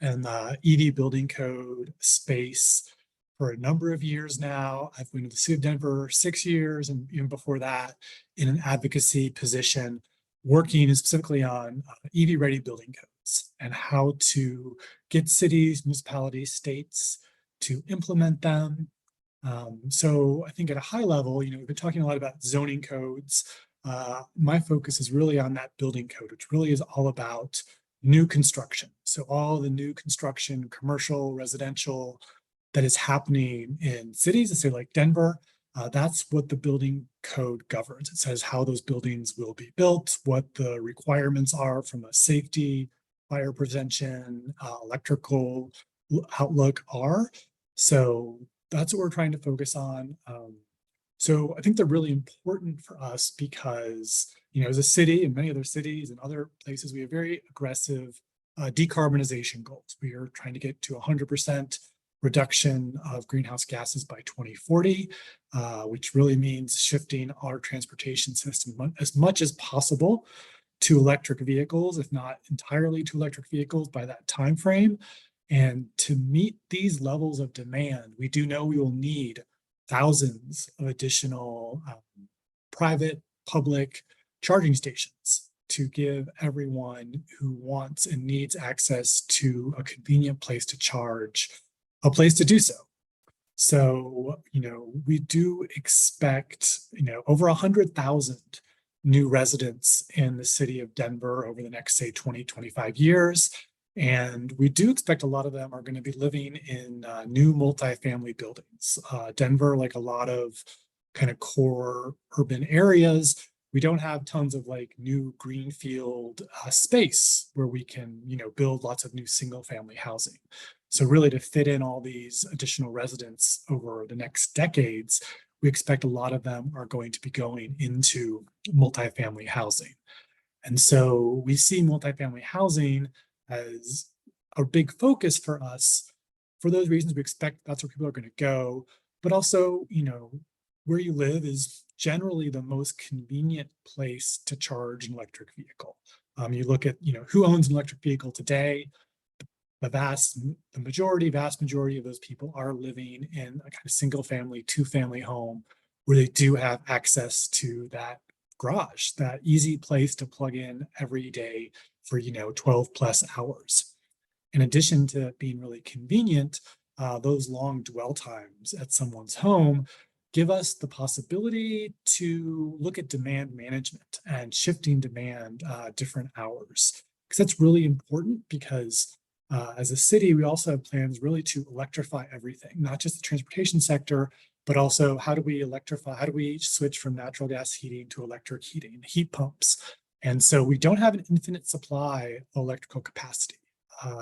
G: in the EV building code space for a number of years now. I've been in the City of Denver 6 years, and even before that in an advocacy position, working specifically on EV-ready building codes and how to get cities, municipalities, states to implement them. So I think at a high level, we've been talking a lot about zoning codes. My focus is really on that building code, which really is all about, new construction. So all the new construction, commercial, residential, that is happening in cities, let's say like Denver, that's what the building code governs. It says how those buildings will be built, what the requirements are from a safety, fire prevention, electrical outlook are. So that's what we're trying to focus on. So I think they're really important for us because, you know, as a city and many other cities and other places, we have very aggressive decarbonization goals. We are trying to get to 100% reduction of greenhouse gases by 2040, which really means shifting our transportation system as much as possible to electric vehicles, if not entirely to electric vehicles by that time frame. And to meet these levels of demand, we do know we will need thousands of additional private, public charging stations to give everyone who wants and needs access to a convenient place to charge a place to do so. So, you know, we do expect, you know, over 100,000 new residents in the city of Denver over the next, say, 20, 25 years. And we do expect a lot of them are going to be living in new multifamily buildings. Denver, like a lot of kind of core urban areas, we don't have tons of like new greenfield space where we can, you know, build lots of new single family housing. So really to fit in all these additional residents over the next decades, we expect a lot of them are going to be going into multifamily housing. And so we see multifamily housing as a big focus for us. For those reasons, we expect that's where people are going to go. But also, you know, where you live is generally the most convenient place to charge an electric vehicle. You look at, you know, who owns an electric vehicle today. The vast majority of those people are living in a kind of single family, two family home where they do have access to that garage, that easy place to plug in every day for, you know, 12 plus hours. In addition to being really convenient, those long dwell times at someone's home give us the possibility to look at demand management and shifting demand different hours. Because that's really important because as a city, we also have plans really to electrify everything, not just the transportation sector, but also how do we electrify, how do we switch from natural gas heating to electric heating, heat pumps. And so we don't have an infinite supply of electrical capacity.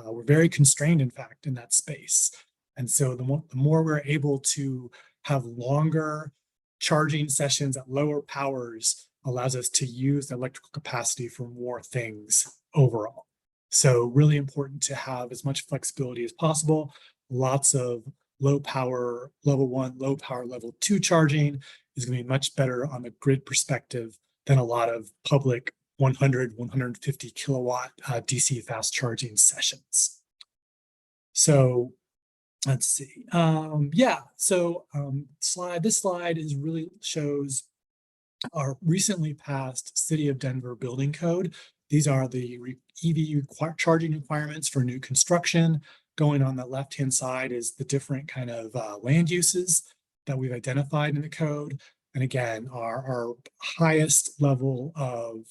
G: We're very constrained, in fact, in that space. And so the more we're able to have longer charging sessions at lower powers allows us to use the electrical capacity for more things overall. So really important to have as much flexibility as possible. Lots of low power level 1, low power level 2 charging is going to be much better on the grid perspective than a lot of public 100, 150 kilowatt DC fast charging sessions. So let's see. This slide is really shows our recently passed City of Denver building code. These are the EV charging requirements for new construction. Going on the left-hand side is the different kind of land uses that we've identified in the code. And again, our highest level of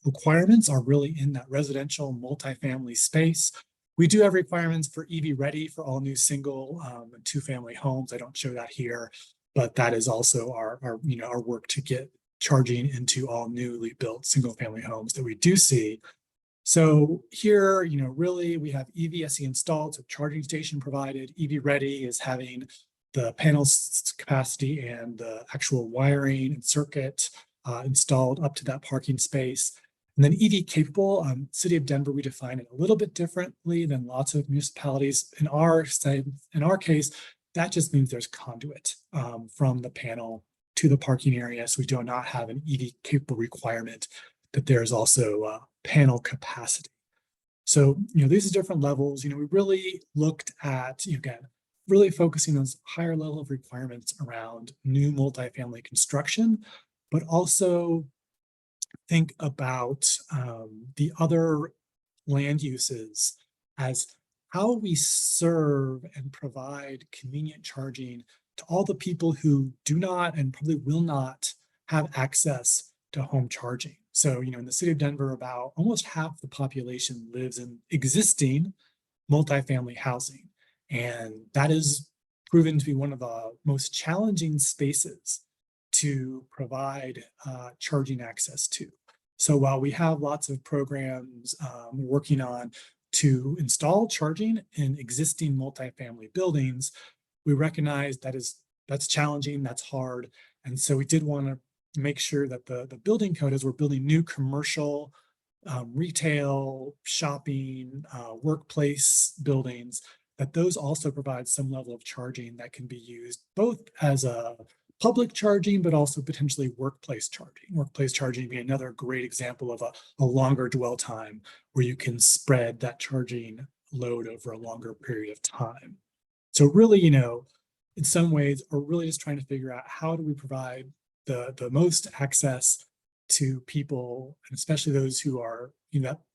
G: requirements are really in that residential multifamily space. We do have requirements for EV ready for all new single and two family homes. I don't show that here, but that is also our work to get charging into all newly built single family homes that we do see. So here, really we have EVSE installed, so charging station provided. EV ready is having the panels capacity and the actual wiring and circuit installed up to that parking space. And then EV capable, City of Denver, we define it a little bit differently than lots of municipalities. In our case, that just means there's conduit from the panel to the parking area. So we do not have an EV capable requirement, but there's also panel capacity. So, these are different levels. We really looked at, again, really focusing on higher level of requirements around new multifamily construction, but also think about the other land uses as how we serve and provide convenient charging to all the people who do not and probably will not have access to home charging. So, in the city of Denver, about almost half the population lives in existing multifamily housing. And that is proven to be one of the most challenging spaces to provide charging access to. So while we have lots of programs we're working on to install charging in existing multifamily buildings, we recognize that's challenging, that's hard. And so we did want to make sure that the building code, as we're building new commercial, retail, shopping, workplace buildings, that those also provide some level of charging that can be used both as a public charging, but also potentially workplace charging. Workplace charging being another great example of a longer dwell time where you can spread that charging load over a longer period of time. So really, in some ways, we're really just trying to figure out how do we provide the most access to people, and especially those who are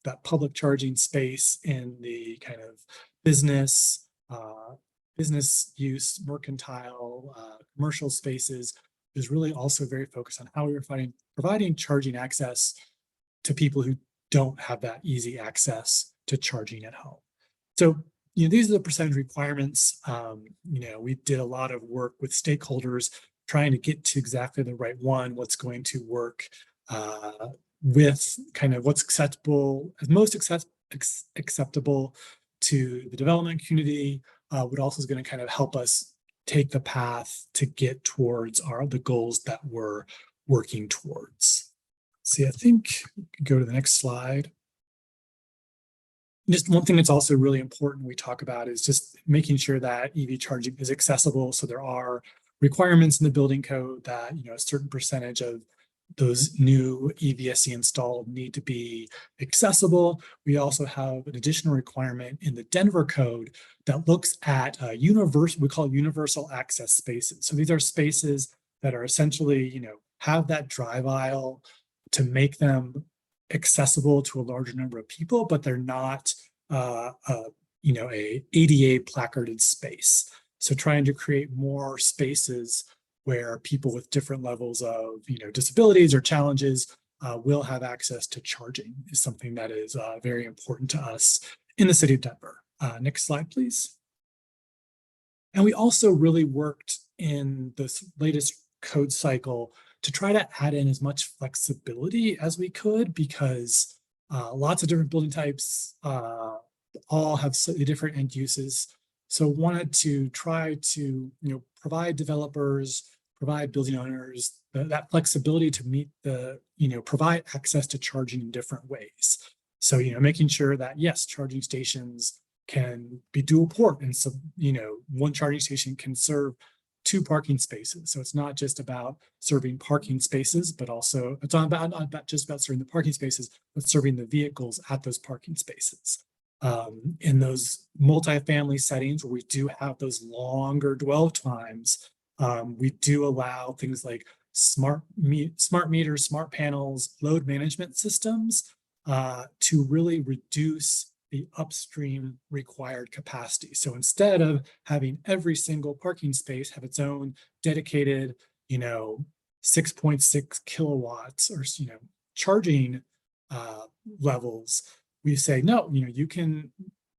G: that public charging space in the kind of business use, mercantile, commercial spaces, is really also very focused on how we are providing charging access to people who don't have that easy access to charging at home. So these are the percentage requirements. We did a lot of work with stakeholders trying to get to exactly the right one, what's going to work with kind of what's acceptable, as most acceptable to the development community, what also is going to kind of help us take the path to get towards the goals that we're working towards. See, I think we can go to the next slide. Just one thing that's also really important we talk about is just making sure that EV charging is accessible. So there are requirements in the building code that a certain percentage of those new EVSE installed need to be accessible. We also have an additional requirement in the Denver code that looks at we call universal access spaces. So these are spaces that are essentially, have that drive aisle to make them accessible to a larger number of people, but they're not a ADA placarded space. So trying to create more spaces where people with different levels of disabilities or challenges will have access to charging is something that is very important to us in the city of Denver. Next slide, please. And we also really worked in this latest code cycle to try to add in as much flexibility as we could, because lots of different building types all have slightly different end uses. So wanted to try to provide developers, provide building owners that flexibility to meet provide access to charging in different ways. So making sure that yes, charging stations can be dual port, and so one charging station can serve 2 parking spaces. So it's not just about serving parking spaces, but also it's not just about serving the parking spaces, but serving the vehicles at those parking spaces. In those multifamily settings where we do have those longer dwell times, we do allow things like smart meters, smart panels, load management systems to really reduce the upstream required capacity. So instead of having every single parking space have its own dedicated, 6.6 kilowatts or charging levels, we say no. You can,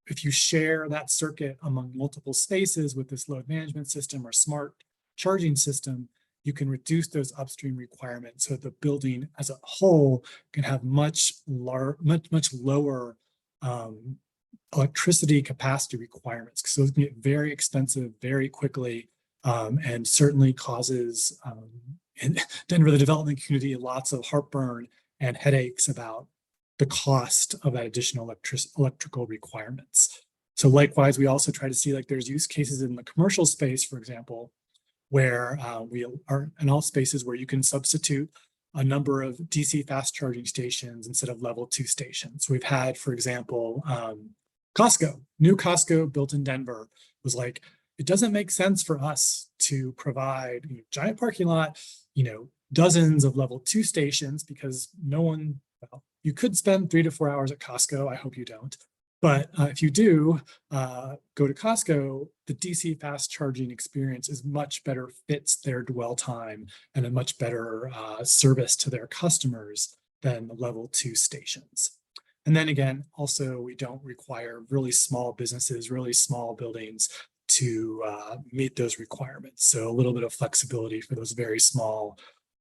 G: if you share that circuit among multiple spaces with this load management system or smart charging system, you can reduce those upstream requirements so the building as a whole can have much lower electricity capacity requirements, because those can get very expensive very quickly, and certainly causes in Denver, the development community, lots of heartburn and headaches about the cost of that additional electrical requirements. So likewise, we also try to see there's use cases in the commercial space, for example, where we are in all spaces where you can substitute a number of DC fast charging stations instead of level 2 stations. We've had, for example, new Costco built in Denver was like, it doesn't make sense for us to provide giant parking lot, dozens of level 2 stations, because you could spend 3 to 4 hours at Costco. I hope you don't. But if you do go to Costco, the DC fast charging experience is much better, fits their dwell time, and a much better service to their customers than level 2 stations. And then again, also, we don't require really small businesses, really small buildings to meet those requirements. So a little bit of flexibility for those very small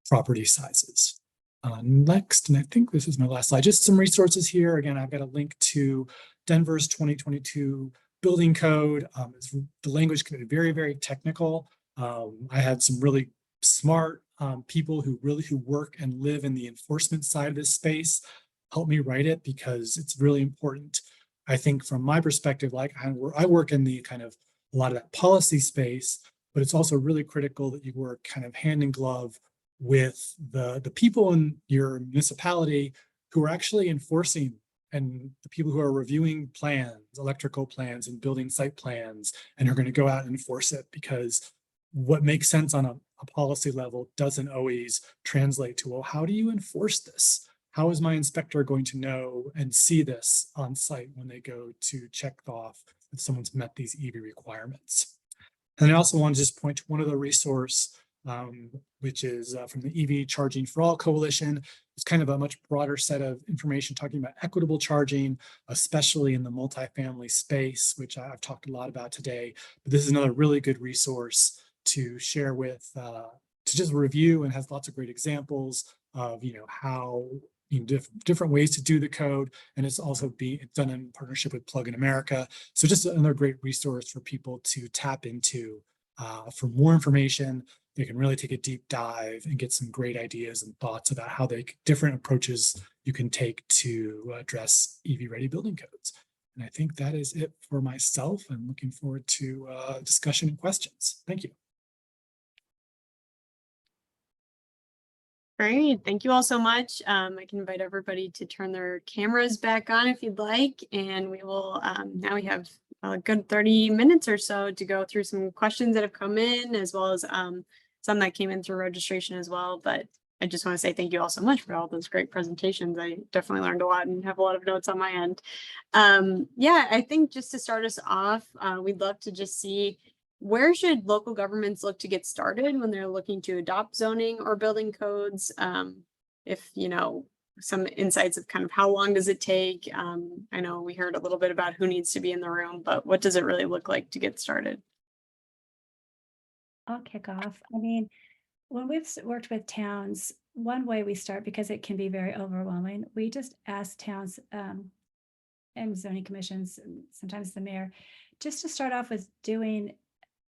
G: property sizes. Next, and I think this is my last slide, just some resources here. Again, I've got a link to Denver's 2022 building code. The language can be very, very technical. I had some really smart people who work and live in the enforcement side of this space help me write it, because it's really important. I think from my perspective, like I work in the kind of a lot of that policy space, but it's also really critical that you work kind of hand in glove with the people in your municipality who are actually enforcing, and the people who are reviewing plans, electrical plans and building site plans, and are going to go out and enforce it, because what makes sense on a policy level doesn't always translate to, well, how do you enforce this? How is my inspector going to know and see this on site when they go to check off that someone's met these EV requirements? And I also want to just point to one other resource, which is from the EV Charging for All Coalition. It's kind of a much broader set of information talking about equitable charging, especially in the multifamily space, which I've talked a lot about today. But this is another really good resource to share with, to just review, and has lots of great examples of, how different ways to do the code. And it's also done in partnership with Plug in America. So just another great resource for people to tap into for more information. They can really take a deep dive and get some great ideas and thoughts about how different approaches you can take to address EV ready building codes. And I think that is it for myself. I'm looking forward to discussion and questions. Thank you.
A: Great, thank you all so much. I can invite everybody to turn their cameras back on if you'd like, and we will, now we have a good 30 minutes or so to go through some questions that have come in, as well as some that came in through registration as well. But I just want to say thank you all so much for all those great presentations. I definitely learned a lot and have a lot of notes on my end. Yeah, I think just to start us off, we'd love to just see, where should local governments look to get started when they're looking to adopt zoning or building codes? If, some insights of kind of how long does it take? I know we heard a little bit about who needs to be in the room, but what does it really look like to get started?
F: I'll kick off. I mean, when we've worked with towns, one way we start, because it can be very overwhelming, we just ask towns and zoning commissions, and sometimes the mayor, just to start off with doing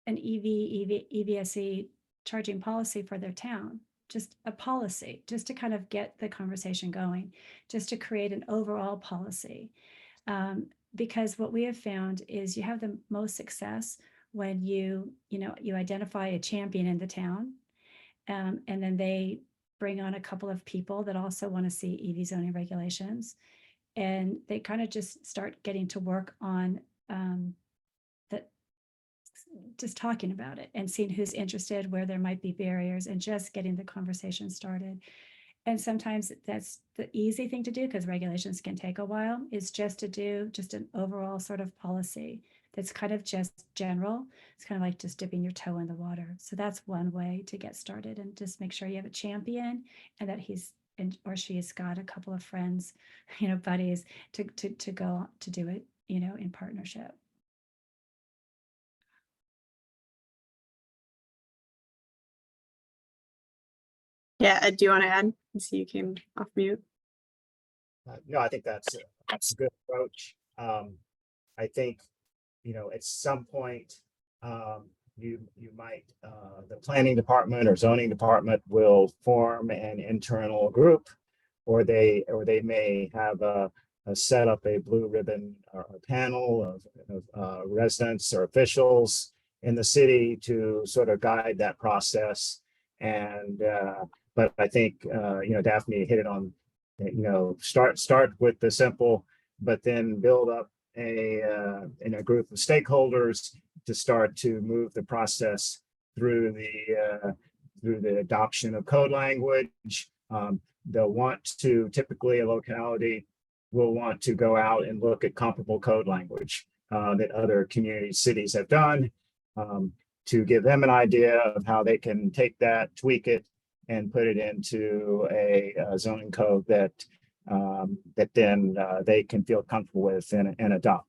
F: an EVSE charging policy for their town, just a policy, just to kind of get the conversation going, just to create an overall policy. Because what we have found is you have the most success when you identify a champion in the town, and then they bring on a couple of people that also want to see EV zoning regulations, and they kind of just start getting to work on just talking about it and seeing who's interested, where there might be barriers, and just getting the conversation started. And sometimes that's the easy thing to do, because regulations can take a while, is just to do just an overall sort of policy that's kind of just general. It's kind of like just dipping your toe in the water. So that's one way to get started, and just make sure you have a champion, and that he's or she's got a couple of friends, buddies to go to do it, in partnership.
A: Yeah, Ed, do you want to add? I see you came off mute.
E: No, I think that's a good approach. I think, at some point, you might, the planning department or zoning department will form an internal group, or they may have set up a blue ribbon or a panel of residents or officials in the city to sort of guide that process. And but I think Daphne hit it on. Start with the simple, but then build up in a group of stakeholders to start to move the process through the adoption of code language. They'll want to, typically a locality will want to go out and look at comparable code language that other community cities have done, to give them an idea of how they can take that, tweak it, and put it into a zoning code that then they can feel comfortable with and adopt.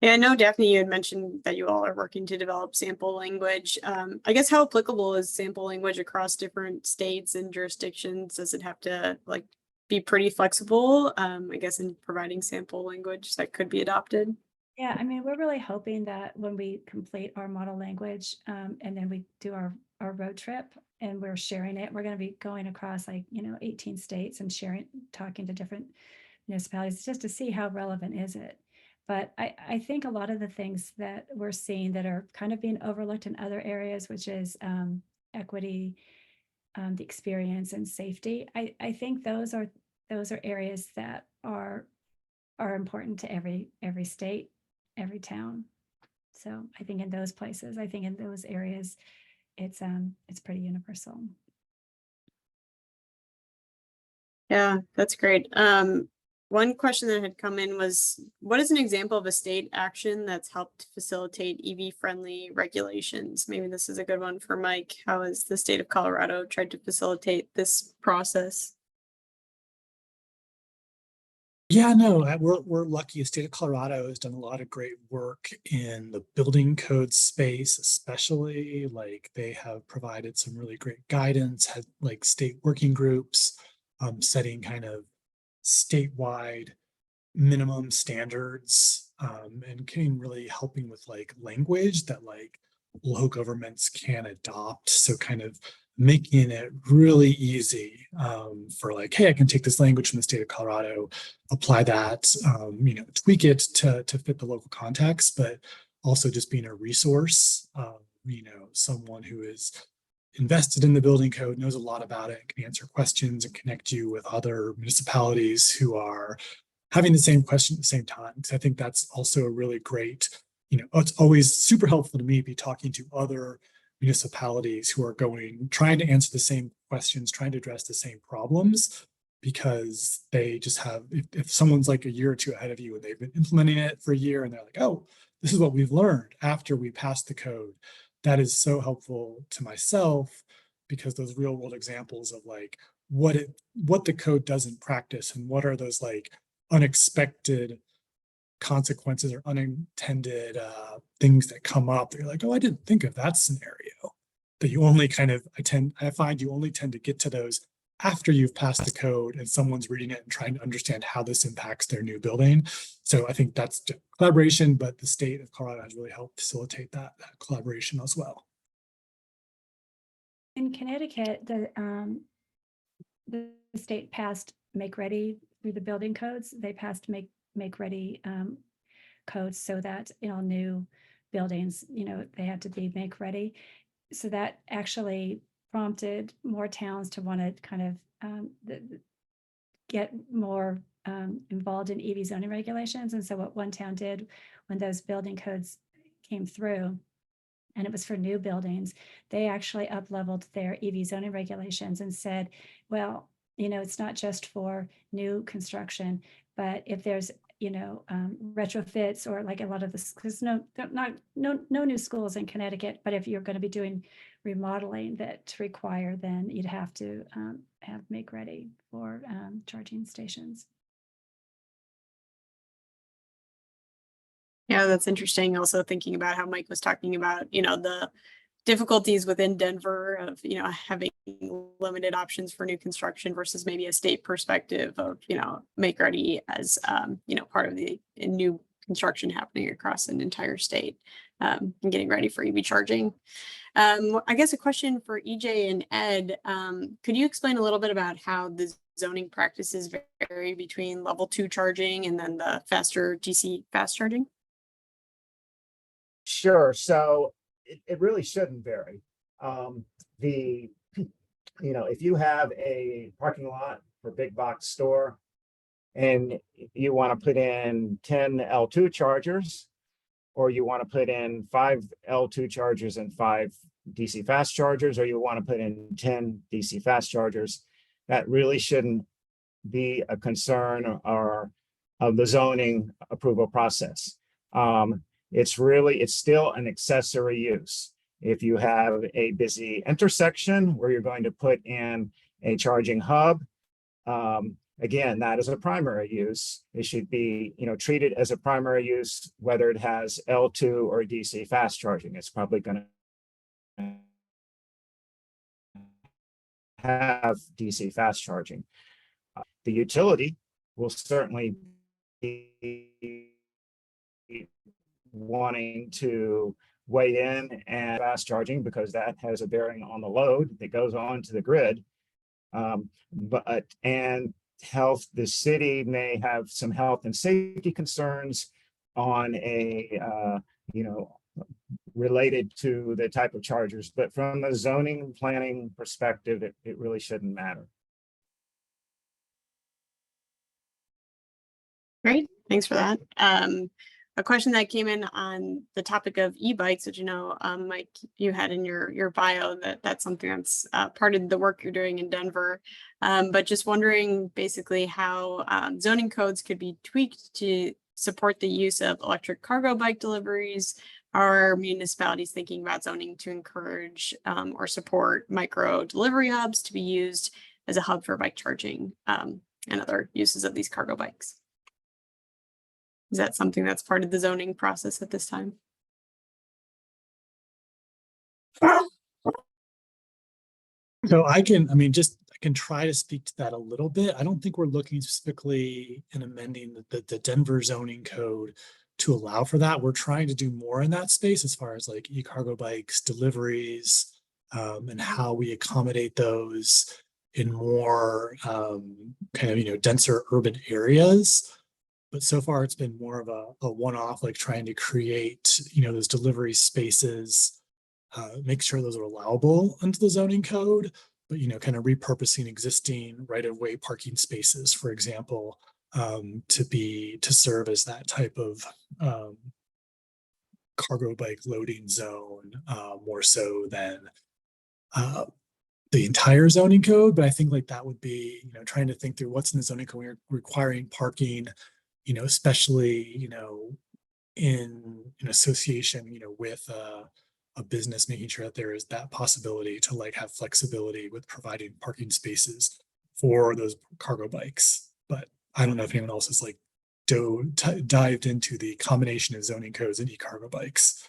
A: Yeah, I know, Daphne, you had mentioned that you all are working to develop sample language. I guess how applicable is sample language across different states and jurisdictions? Does it have to like be pretty flexible, I guess, in providing sample language that could be adopted?
F: Yeah, I mean, we're really hoping that when we complete our model language, and then we do our road trip and we're sharing it, we're going to be going across 18 states and talking to different municipalities just to see how relevant is it. But I think a lot of the things that we're seeing that are kind of being overlooked in other areas, which is equity, the experience and safety. I think those are areas that are important to every state, every town. So I think in those places, I think in those areas, it's pretty universal.
A: Yeah, that's great. One question that had come in was, what is an example of a state action that's helped facilitate EV-friendly regulations? Maybe this is a good one for Mike. How has the state of Colorado tried to facilitate this process?
G: Yeah, no, we're lucky. The state of Colorado has done a lot of great work in the building code space, especially. Like they have provided some really great guidance, had like state working groups, setting kind of statewide minimum standards, and can really helping with like language that like local governments can adopt. So kind of making it really easy for like, hey, I can take this language from the state of Colorado, apply that, tweak it to fit the local context, but also just being a resource, someone who is invested in the building code, knows a lot about it, can answer questions and connect you with other municipalities who are having the same question at the same time. Because I think that's also a really great, it's always super helpful to me be talking to other municipalities who are trying to answer the same questions, trying to address the same problems, because they just have, if someone's like a year or two ahead of you and they've been implementing it for a year and they're like, oh, this is what we've learned after we passed the code. That is so helpful to myself, because those real world examples of like what the code does in practice and what are those like unexpected consequences or unintended things that come up that you're like, oh, I didn't think of that scenario. That you only I find you only tend to get to those after you've passed the code and someone's reading it and trying to understand how this impacts their new building. So I think that's collaboration, but the state of Colorado has really helped facilitate that collaboration as well.
F: In Connecticut, the state passed Make Ready through the building codes. They passed Make Ready codes so that in all new buildings, they had to be Make Ready. So that actually prompted more towns to want to kind of get more involved in EV zoning regulations. And so what one town did when those building codes came through, and it was for new buildings, they actually up-leveled their EV zoning regulations and said, well, it's not just for new construction, but if there's retrofits or like a lot of this, because no new schools in Connecticut, but if you're going to be doing remodeling that's required, then you'd have to have Make Ready for charging stations.
A: Yeah, that's interesting. Also thinking about how Mike was talking about, the difficulties within Denver of, having limited options for new construction versus maybe a state perspective of, Make Ready as, part of the new construction happening across an entire state, and getting ready for EV charging. I guess a question for EJ and Ed, could you explain a little bit about how the zoning practices vary between level 2 charging and then the faster DC fast charging?
E: Sure. So it really shouldn't vary. If you have a parking lot for a big box store and you want to put in 10 L2 chargers, or you want to put in 5 L2 chargers and 5 DC fast chargers, or you want to put in 10 DC fast chargers, that really shouldn't be a concern or of the zoning approval process. It's still an accessory use. If you have a busy intersection where you're going to put in a charging hub, again, that is a primary use. It should be, treated as a primary use, whether it has L2 or DC fast charging. It's probably going to have DC fast charging. The utility will certainly be wanting to weigh in and fast charging because that has a bearing on the load that goes on to the grid. And health, the city may have some health and safety concerns on a, related to the type of chargers, but from the zoning planning perspective, it really shouldn't matter.
A: Great, thanks for that. A question that came in on the topic of e-bikes, which Mike, you had in your bio that's something that's part of the work you're doing in Denver. But just wondering basically how zoning codes could be tweaked to support the use of electric cargo bike deliveries. Are municipalities thinking about zoning to encourage or support micro delivery hubs to be used as a hub for bike charging and other uses of these cargo bikes? Is that something that's part of the zoning process at this time?
G: So I can try to speak to that a little bit. I don't think we're looking specifically in amending the Denver zoning code to allow for that. We're trying to do more in that space as far as like e-cargo bikes, deliveries, and how we accommodate those in more denser urban areas. But so far it's been more of a one-off, like trying to create, those delivery spaces, make sure those are allowable under the zoning code, but, kind of repurposing existing right-of-way parking spaces, for example, to serve as that type of cargo bike loading zone, more so than the entire zoning code. But I think like that would be, trying to think through what's in the zoning code requiring parking, especially, in association, with a business, making sure that there is that possibility to like have flexibility with providing parking spaces for those cargo bikes. But I don't know if anyone else has like dived into the combination of zoning codes and e-cargo bikes.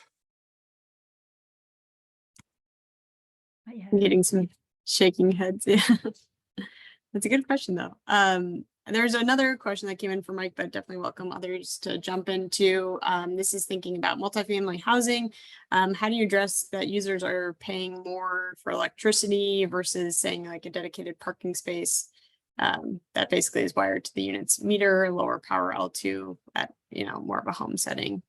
A: I'm getting some shaking heads. Yeah, that's a good question though. There's another question that came in for Mike, but definitely welcome others to jump into. This is thinking about multifamily housing. How do you address that users are paying more for electricity versus saying like a dedicated parking space that basically is wired to the unit's meter, lower power L2 at more of a home setting?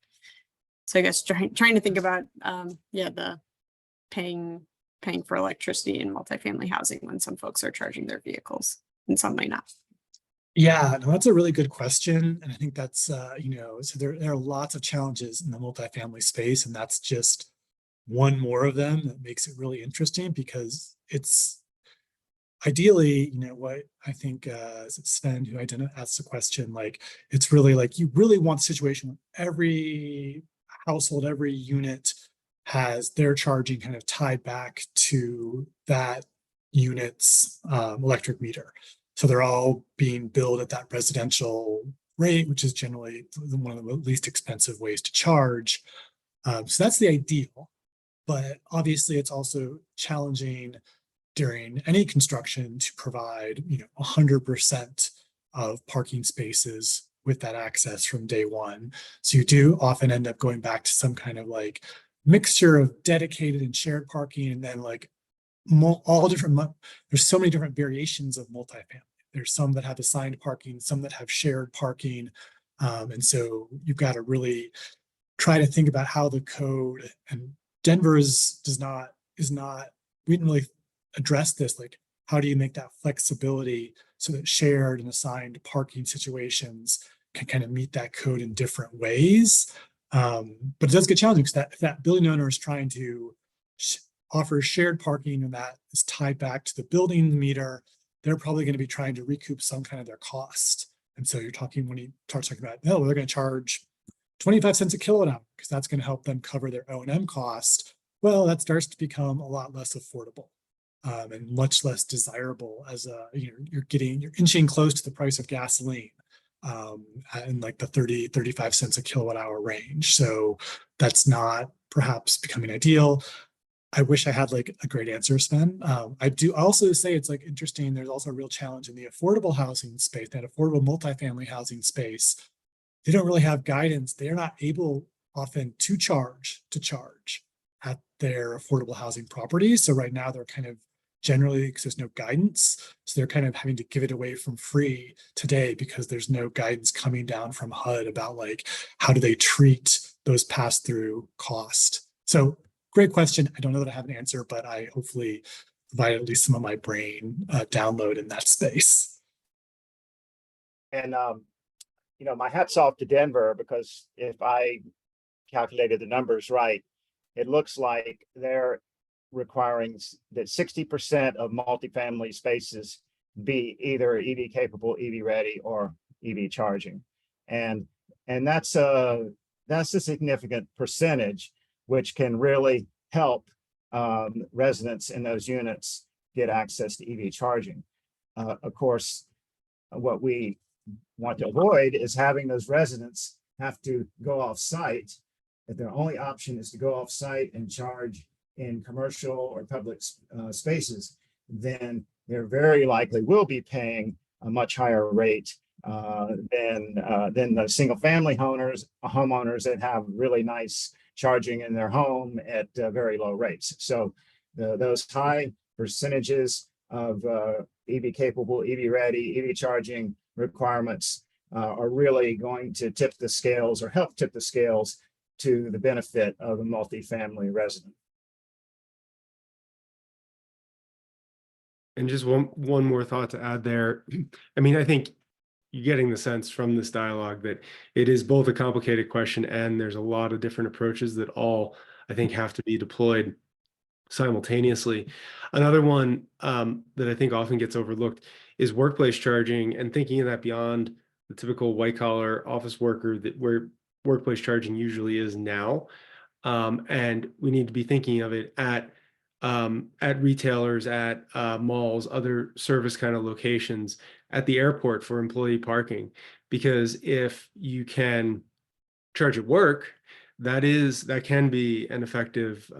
A: So I guess trying to think about the paying for electricity in multifamily housing when some folks are charging their vehicles and some might not.
G: Yeah, no, that's a really good question. And I think that's, so there are lots of challenges in the multifamily space, and that's just one more of them that makes it really interesting because it's ideally, what I think is it Sven who asked the question, like, it's really like, you really want a situation where every household, every unit has their charging kind of tied back to that unit's electric meter. So they're all being billed at that residential rate, which is generally one of the least expensive ways to charge. So that's the ideal, but obviously it's also challenging during any construction to provide 100% of parking spaces with that access from day one. So you do often end up going back to some kind of like mixture of dedicated and shared parking, and then like all different, there's so many different variations of multifamily. There's some that have assigned parking, some that have shared parking. And so you've got to really try to think about how the code, and Denver is not, we didn't really address this, like how do you make that flexibility so that shared and assigned parking situations can kind of meet that code in different ways. But it does get challenging because if that building owner is trying to offer shared parking and that is tied back to the building meter, they're probably going to be trying to recoup some kind of their cost. And so you're talking, when you start talking about, they're going to charge 25 cents a kilowatt hour because that's going to help them cover their O&M cost. well, that starts to become a lot less affordable. And much less desirable as you're inching close to the price of gasoline in like the 35 cents a kilowatt hour range. So that's not perhaps becoming ideal. I wish I had like a great answer, Sven. I do also say it's like interesting. There's also a real challenge in the affordable housing space, that affordable multifamily housing space. They don't really have guidance. They're not able often to charge at their affordable housing properties. So right now they're kind of generally, because there's no guidance, so they're kind of having to give it away from free today because there's no guidance coming down from HUD about like how do they treat those pass-through costs. So great question. I don't know that I have an answer, but I hopefully provide at least some of my brain download in that space.
E: And my hat's off to Denver, because if I calculated the numbers right, it looks like they're requiring that 60% of multifamily spaces be either EV capable, EV ready, or EV charging. And that's a significant percentage, which can really help residents in those units get access to EV charging. Of course, what we want to avoid is having those residents have to go off site. If their only option is to go off site and charge in commercial or public spaces, then they're very likely will be paying a much higher rate than the single family homeowners that have really nice charging in their home at very low rates. So those high percentages of EV capable, EV ready, EV charging requirements are really going to tip the scales, or help tip the scales, to the benefit of a multifamily resident.
D: And just one more thought to add there. I mean, I think you're getting the sense from this dialogue that it is both a complicated question, and there's a lot of different approaches that all, I think, have to be deployed simultaneously. Another one that I think often gets overlooked is workplace charging, and thinking of that beyond the typical white collar office worker, that where workplace charging usually is now. And we need to be thinking of it at retailers, at malls, other service kind of locations, at the airport for employee parking. Because if you can charge at work, that can be an effective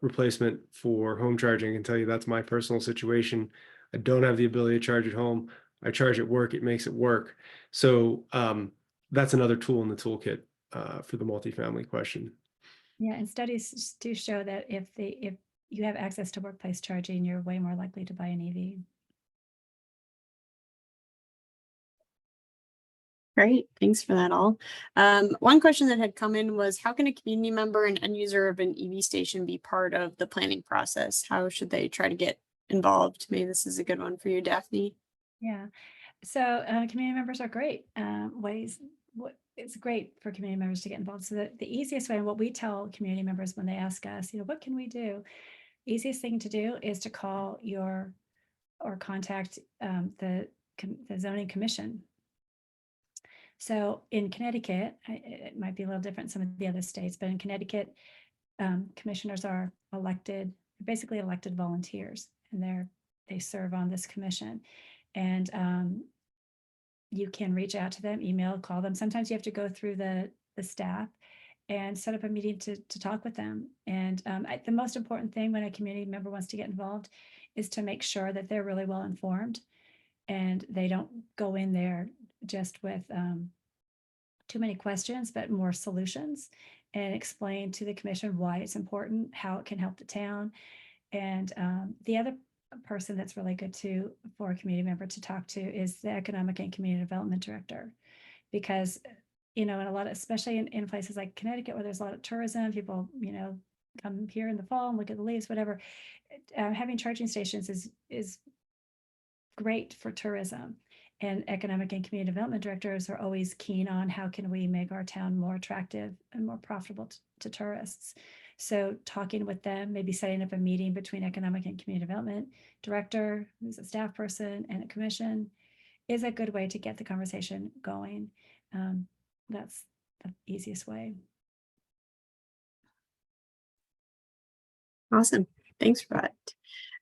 D: replacement for home charging. I can tell you that's my personal situation. I don't have the ability to charge at home. I charge at work. It makes it work. So that's another tool in the toolkit for the multifamily question.
F: Yeah, and studies do show that if you have access to workplace charging, you're way more likely to buy an EV.
A: Great, thanks for that all. One question that had come in was, how can a community member and end user of an EV station be part of the planning process? How should they try to get involved? Maybe this is a good one for you, Daphne.
F: Yeah, so community members are great it's great for community members to get involved. So the easiest way, and what we tell community members when they ask us, what can we do? Easiest thing to do is to call or contact the zoning commission. So in Connecticut, it might be a little different in some of the other states, but in Connecticut, commissioners are elected, basically elected volunteers, and they serve on this commission. And you can reach out to them, email, call them. Sometimes you have to go through the staff and set up a meeting to talk with them. And the most important thing when a community member wants to get involved is to make sure that they're really well informed and they don't go in there just with too many questions, but more solutions, and explain to the commission why it's important, how it can help the town. And the other person that's really good for a community member to talk to is the economic and community development director, because in a lot of, especially in places like Connecticut where there's a lot of tourism, people come here in the fall and look at the leaves, whatever. Having charging stations is great for tourism, and economic and community development directors are always keen on how can we make our town more attractive and more profitable to tourists. So talking with them, maybe setting up a meeting between economic and community development director, who's a staff person, and a commission, is a good way to get the conversation going. That's the easiest way.
A: Awesome. Thanks for that.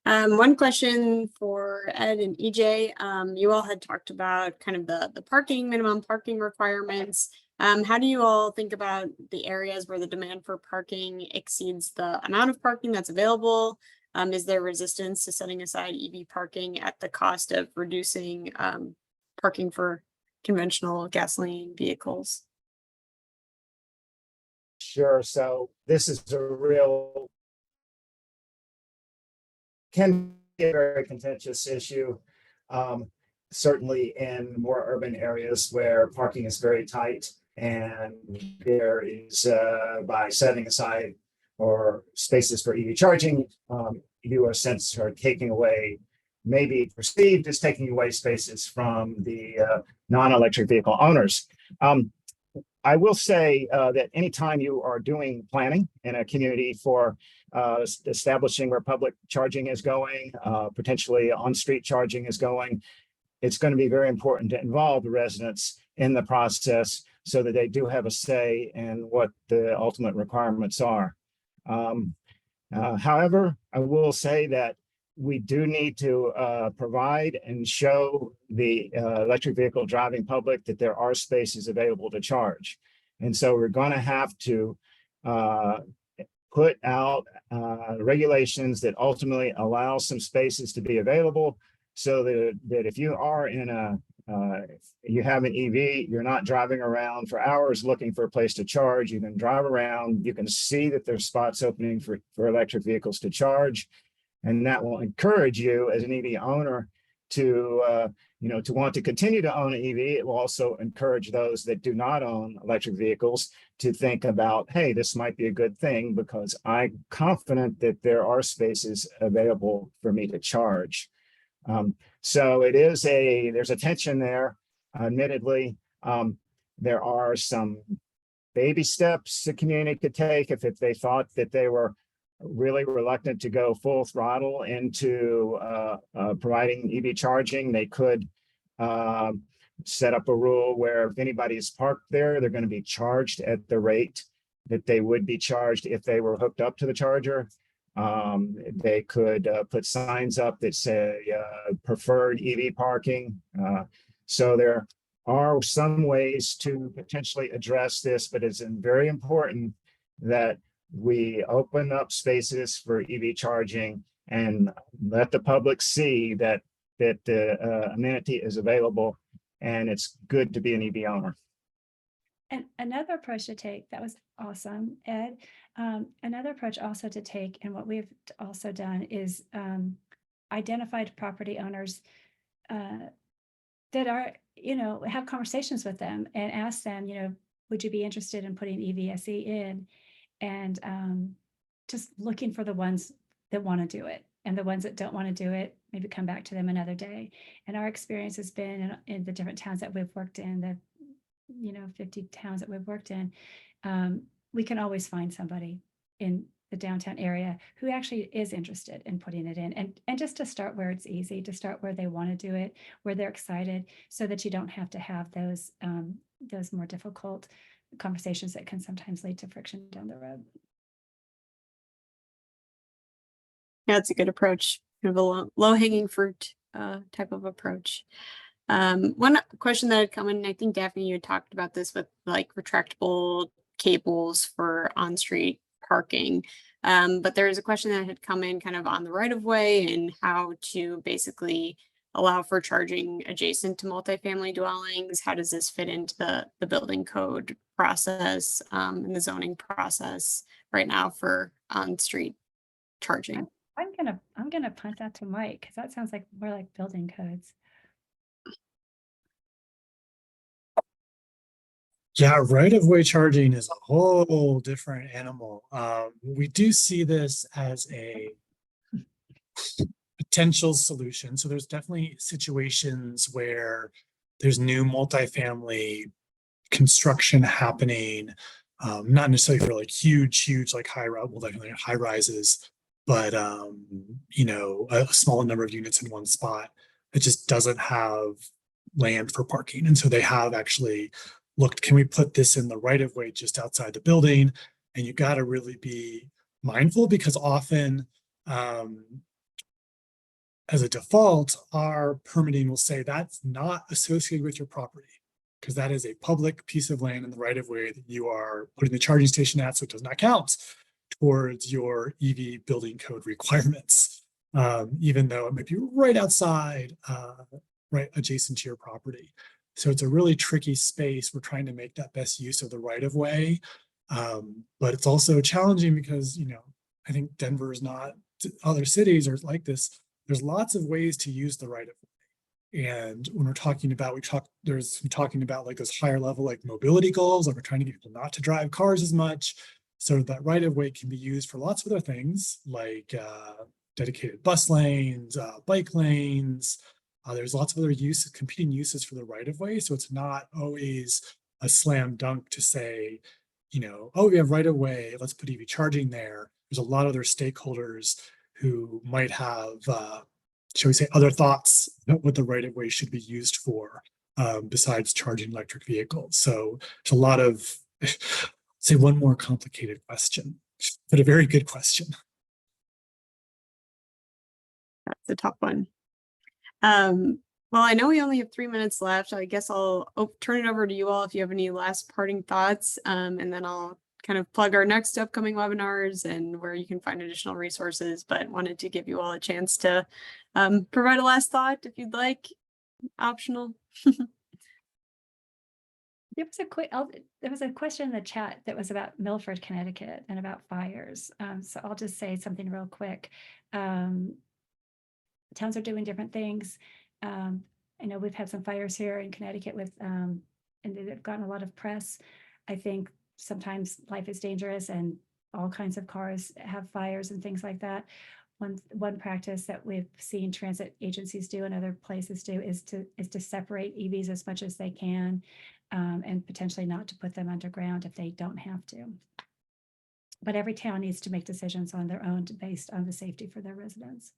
A: One question for Ed and EJ. You all had talked about kind of the parking, minimum parking requirements. How do you all think about the areas where the demand for parking exceeds the amount of parking that's available? Is there resistance to setting aside EV parking at the cost of reducing parking for conventional gasoline vehicles?
E: Sure. So this is a real, can be a very contentious issue. Certainly in more urban areas where parking is very tight, and there is by setting aside or spaces for EV charging, you are since are taking away, maybe perceived as taking away spaces from the non-electric vehicle owners. I will say that anytime you are doing planning in a community for establishing where public charging is going, potentially on-street charging is going, it's going to be very important to involve the residents in the process so that they do have a say in what the ultimate requirements are. However, I will say that we do need to provide and show the electric vehicle driving public that there are spaces available to charge. And so we're going to have to put out regulations that ultimately allow some spaces to be available, so that if you are in a, you have an EV, you're not driving around for hours looking for a place to charge. You can drive around, you can see that there's spots opening for electric vehicles to charge. And that will encourage you as an EV owner to, to want to continue to own an EV. It will also encourage those that do not own electric vehicles to think about, hey, this might be a good thing because I'm confident that there are spaces available for me to charge. So it is there's a tension there, admittedly. There are some baby steps the community could take if they thought that they were really reluctant to go full throttle into providing EV charging. They could set up a rule where if anybody is parked there, they're going to be charged at the rate that they would be charged if they were hooked up to the charger. They could put signs up that say preferred EV parking. So there are some ways to potentially address this, but it's very important that we open up spaces for EV charging and let the public see that the amenity is available and it's good to be an EV owner.
F: And another approach to take, that was awesome, Ed. Another approach also to take, and what we've also done is identified property owners that are, have conversations with them and ask them, would you be interested in putting EVSE in? And just looking for the ones that want to do it, and the ones that don't want to do it, maybe come back to them another day. And our experience has been in the different towns that we've worked in, the 50 towns that we've worked in, we can always find somebody in the downtown area who actually is interested in putting it in, and just to start where it's easy, to start where they want to do it, where they're excited, so that you don't have to have those more difficult conversations that can sometimes lead to friction down the road.
A: Yeah, it's a good approach, kind of a low-hanging fruit type of approach. One question that had come in, I think Daphne, you had talked about this with like retractable cables for on-street parking. But there is a question that had come in kind of on the right of way and how to basically allow for charging adjacent to multifamily dwellings. How does this fit into the building code process and the zoning process right now for on-street charging?
F: I'm gonna punt that to Mike, because that sounds like more like building codes.
G: Yeah, right-of-way charging is a whole different animal. We do see this as a potential solution. So there's definitely situations where there's new multifamily construction happening, not necessarily for like huge like high rises, but a smaller number of units in one spot that just doesn't have land for parking. And so they have actually looked, can we put this in the right of way just outside the building? And you got to really be mindful, because often as a default, our permitting will say that's not associated with your property, because that is a public piece of land in the right of way that you are putting the charging station at, so it does not count towards your EV building code requirements, even though it might be right outside, right adjacent to your property. So it's a really tricky space. We're trying to make that best use of the right of way. But it's also challenging because, you know, I think Denver is not, other cities are like this. There's lots of ways to use the right of way. And when we're talking about, there's talking about like those higher level, like mobility goals, like we're trying to get people not to drive cars as much. So that right of way can be used for lots of other things like dedicated bus lanes, bike lanes. There's lots of other uses, competing uses for the right of way. So it's not always a slam dunk to say, you know, oh, we have right of way, let's put EV charging there. There's a lot of other stakeholders who might have, shall we say, other thoughts about what the right of way should be used for, besides charging electric vehicles. So it's a lot of, say, one more complicated question, but a very good question.
A: That's a tough one. Well, I know we only have 3 minutes left. I guess I'll turn it over to you all if you have any last parting thoughts, and then I'll kind of plug our next upcoming webinars and where you can find additional resources, but wanted to give you all a chance to provide a last thought if you'd like, optional.
F: There was a question in the chat that was about Milford, Connecticut, and about fires. So I'll just say something real quick. Towns are doing different things. I know we've had some fires here in Connecticut with, and they've gotten a lot of press. I think sometimes life is dangerous and all kinds of cars have fires and things like that. One practice that we've seen transit agencies do and other places do is to separate EVs as much as they can, and potentially not to put them underground if they don't have to. But every town needs to make decisions on their own based on the safety for their residents.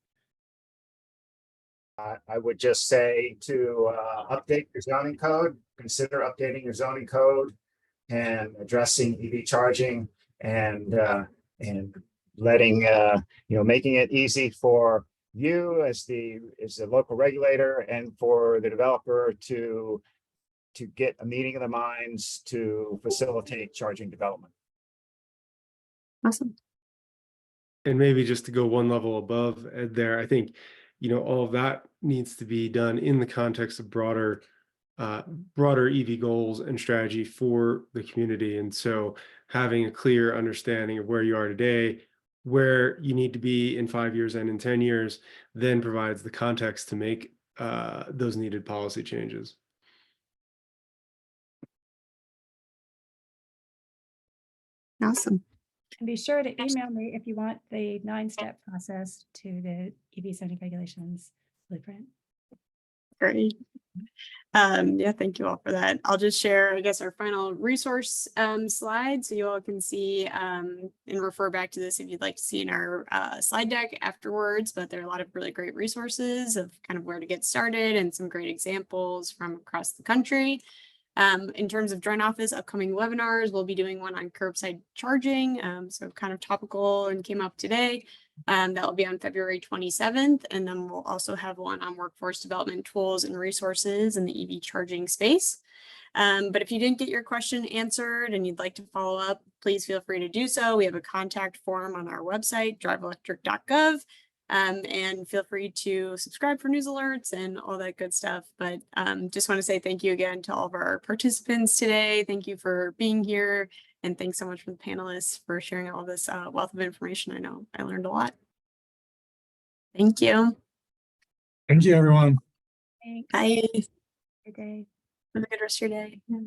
E: I would just say to update your zoning code, consider updating your zoning code and addressing EV charging and letting making it easy for you as the local regulator and for the developer to get a meeting of the minds to facilitate charging development.
A: Awesome.
D: And maybe just to go one level above Ed there, I think, you know, all of that needs to be done in the context of broader EV goals and strategy for the community. And so having a clear understanding of where you are today, where you need to be in 5 years and in 10 years, then provides the context to make those needed policy changes.
A: Awesome.
F: And be sure to email me if you want the 9-step process to the EV zoning regulations blueprint.
A: Great. Yeah, thank you all for that. I'll just share, I guess, our final resource slide so you all can see and refer back to this if you'd like to see in our slide deck afterwards. But there are a lot of really great resources of kind of where to get started and some great examples from across the country. In terms of joint office upcoming webinars, we'll be doing one on curbside charging, so kind of topical and came up today. That will be on February 27th, and then we'll also have one on workforce development tools and resources in the EV charging space. But if you didn't get your question answered and you'd like to follow up, please feel free to do so. We have a contact form on our website, driveelectric.gov. And feel free to subscribe for news alerts and all that good stuff. But just want to say thank you again to all of our participants today. Thank you for being here. And thanks so much for the panelists for sharing all this wealth of information. I know I learned a lot. Thank you.
G: Thank you, everyone.
F: Thanks.
A: Bye.
F: Good day.
A: Have a good rest of your day. Yeah.